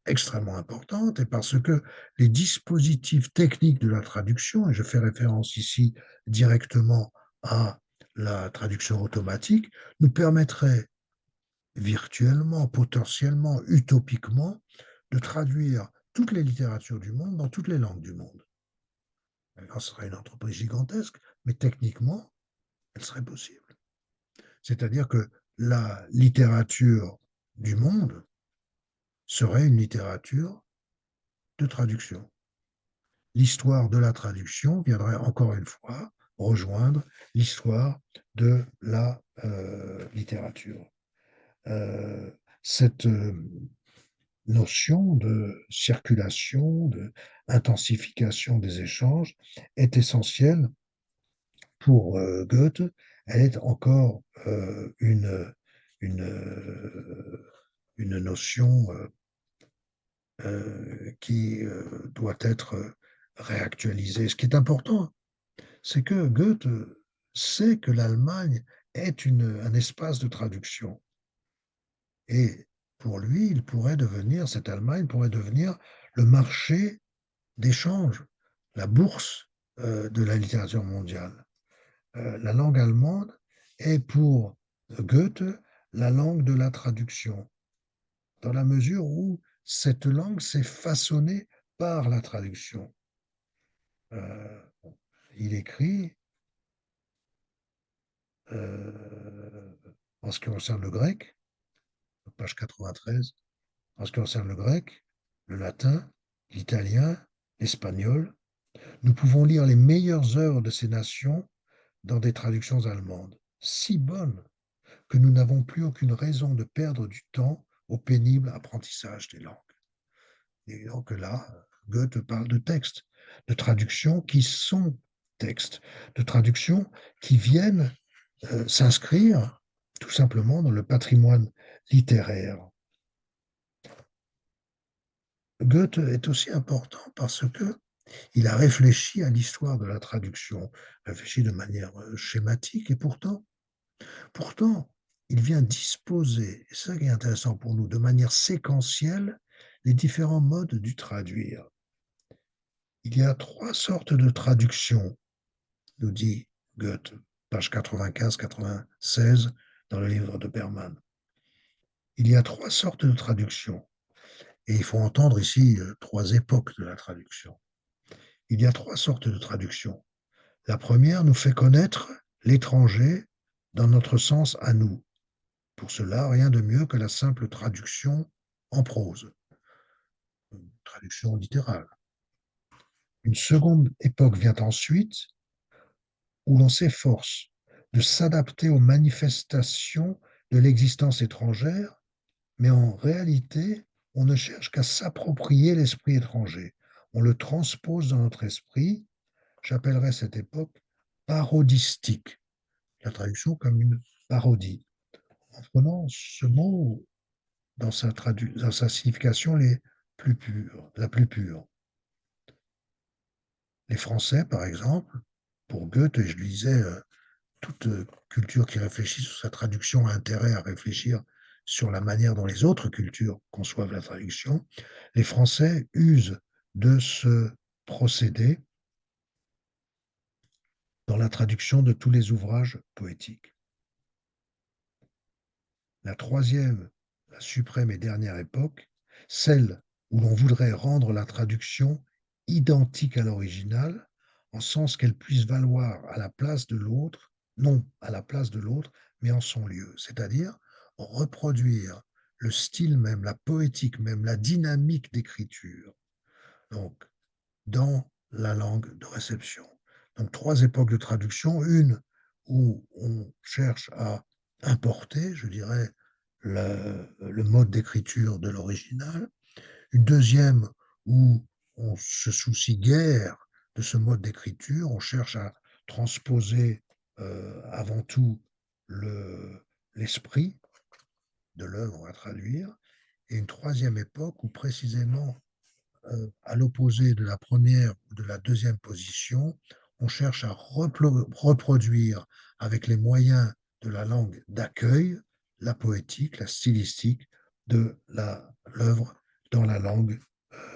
extrêmement importante et parce que les dispositifs techniques de la traduction, et je fais référence ici directement à la traduction automatique nous permettrait virtuellement, potentiellement, utopiquement, de traduire toutes les littératures du monde dans toutes les langues du monde. Alors, ce serait une entreprise gigantesque, mais techniquement, elle serait possible. C'est-à-dire que la littérature du monde serait une littérature de traduction. L'histoire de la traduction viendrait encore une fois rejoindre l'histoire de la littérature. Cette notion de circulation, de intensification des échanges est essentielle pour Goethe. Elle est encore une, une notion qui doit être réactualisée. Ce qui est important, c'est que Goethe sait que l'Allemagne est un espace de traduction. Et pour lui, cette Allemagne pourrait devenir le marché d'échange, la bourse de la littérature mondiale. La langue allemande est pour Goethe la langue de la traduction, dans la mesure où cette langue s'est façonnée par la traduction. Euh, il écrit, en ce qui concerne le grec, page 93, en ce qui concerne le grec, le latin, l'italien, l'espagnol, nous pouvons lire les meilleures œuvres de ces nations dans des traductions allemandes, si bonnes que nous n'avons plus aucune raison de perdre du temps au pénible apprentissage des langues. Et donc là, Goethe parle de textes, de traductions qui sont textes, de traductions qui viennent s'inscrire tout simplement dans le patrimoine littéraire. Goethe est aussi important parce que il a réfléchi à l'histoire de la traduction, réfléchi de manière schématique, et pourtant, il vient disposer, et c'est ça qui est intéressant pour nous, de manière séquentielle, les différents modes du traduire. Il y a trois sortes de traduction, nous dit Goethe, page 95-96 dans le livre de Berman. Il y a trois sortes de traduction, et il faut entendre ici trois époques de la traduction. Il y a trois sortes de traduction. La première nous fait connaître l'étranger dans notre sens à nous. Pour cela, rien de mieux que la simple traduction en prose, une traduction littérale. Une seconde époque vient ensuite où l'on s'efforce de s'adapter aux manifestations de l'existence étrangère, mais en réalité, on ne cherche qu'à s'approprier l'esprit étranger. On le transpose dans notre esprit. J'appellerais cette époque parodistique, la traduction comme une parodie, en prenant ce mot dans sa signification la plus pure. Les Français, par exemple, pour Goethe, et je lisais toute culture qui réfléchit sur sa traduction a intérêt à réfléchir sur la manière dont les autres cultures conçoivent la traduction, les Français usent de ce procédé dans la traduction de tous les ouvrages poétiques. La troisième, la suprême et dernière époque, celle où l'on voudrait rendre la traduction identique à l'original, en sens qu'elle puisse valoir à la place de l'autre, non à la place de l'autre, mais en son lieu, c'est-à-dire reproduire le style même, la poétique même, la dynamique d'écriture, donc dans la langue de réception. Donc trois époques de traduction, une où on cherche à importer, je dirais, le mode d'écriture de l'original, une deuxième où on se soucie guère de ce mode d'écriture, on cherche à transposer avant tout l'esprit de l'œuvre à traduire, et une troisième époque où précisément à l'opposé de la première ou de la deuxième position, on cherche à reproduire avec les moyens de la langue d'accueil la poétique, la stylistique de l'œuvre dans la langue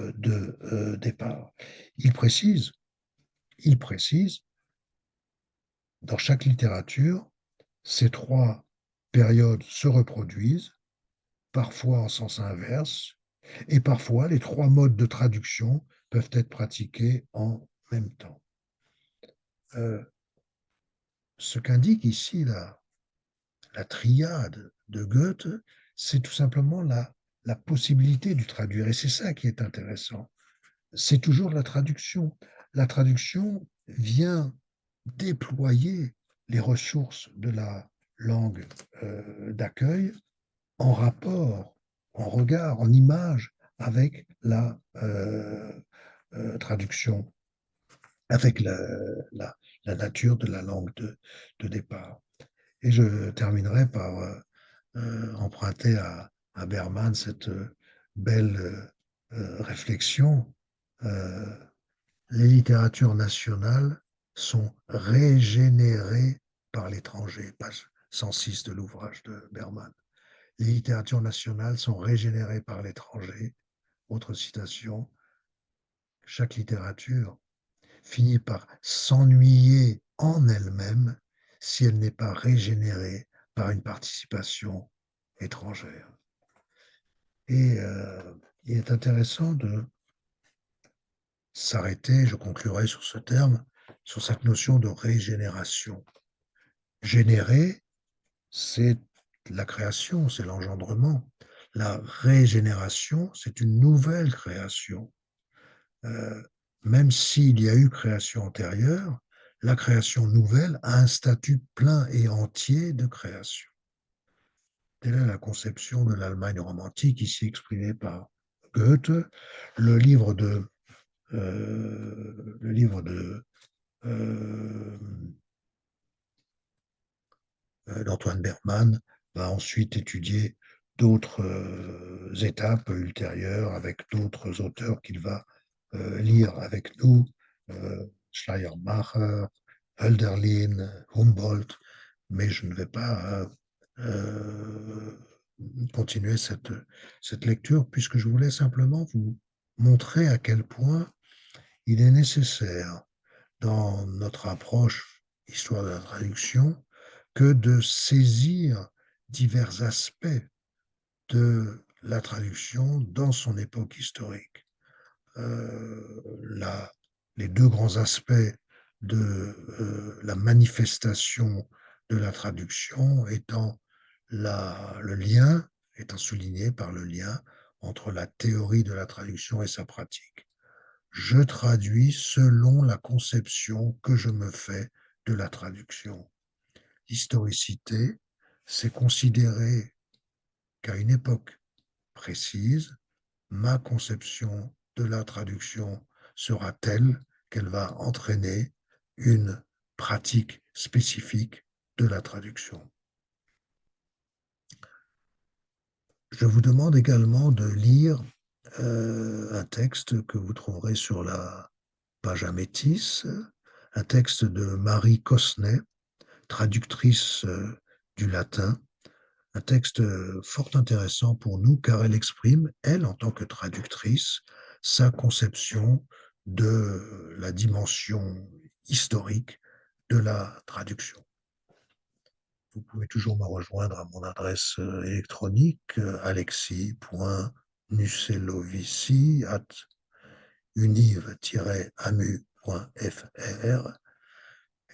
de départ. Il précise dans chaque littérature, ces trois périodes se reproduisent, parfois en sens inverse, et parfois les trois modes de traduction peuvent être pratiqués en même temps. Ce qu'indique ici la triade de Goethe, c'est tout simplement la possibilité de traduire, et c'est ça qui est intéressant. C'est toujours la traduction. La traduction vient déployer les ressources de la langue d'accueil en rapport, en regard, en image avec la traduction, avec la nature de la langue de départ. Et je terminerai par emprunter à Berman cette belle réflexion. Euh, les littératures nationales sont régénérées par l'étranger, page 106 de l'ouvrage de Berman. Les littératures nationales sont régénérées par l'étranger. Autre citation, chaque littérature finit par s'ennuyer en elle-même si elle n'est pas régénérée par une participation étrangère. Et il est intéressant de s'arrêter, je conclurai sur ce terme, sur cette notion de régénération. Générer, c'est la création, c'est l'engendrement. La régénération, c'est une nouvelle création. Euh, Même s'il y a eu création antérieure, la création nouvelle a un statut plein et entier de création. Telle est la conception de l'Allemagne romantique, ici exprimée par Goethe. Le livre de, le livre de d'Antoine Berman va ensuite étudier d'autres étapes ultérieures avec d'autres auteurs qu'il va lire avec nous, Schleiermacher, Hölderlin, Humboldt, mais je ne vais pas continuer cette lecture puisque je voulais simplement vous montrer à quel point il est nécessaire dans notre approche histoire de la traduction que de saisir divers aspects de la traduction dans son époque historique. La, les deux grands aspects de la manifestation de la traduction étant le lien, étant souligné par le lien entre la théorie de la traduction et sa pratique. Je traduis selon la conception que je me fais de la traduction. L'historicité, c'est considérer qu'à une époque précise, ma conception de la traduction sera telle qu'elle va entraîner une pratique spécifique de la traduction. Je vous demande également de lire un texte que vous trouverez sur la page Amétis, un texte de Marie Cosnet, traductrice du latin, un texte fort intéressant pour nous car elle exprime, elle, en tant que traductrice, sa conception de la dimension historique de la traduction. Vous pouvez toujours me rejoindre à mon adresse électronique alexis.nucelovici@univ-amu.fr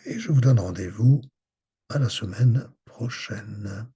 et je vous donne rendez-vous à la semaine prochaine.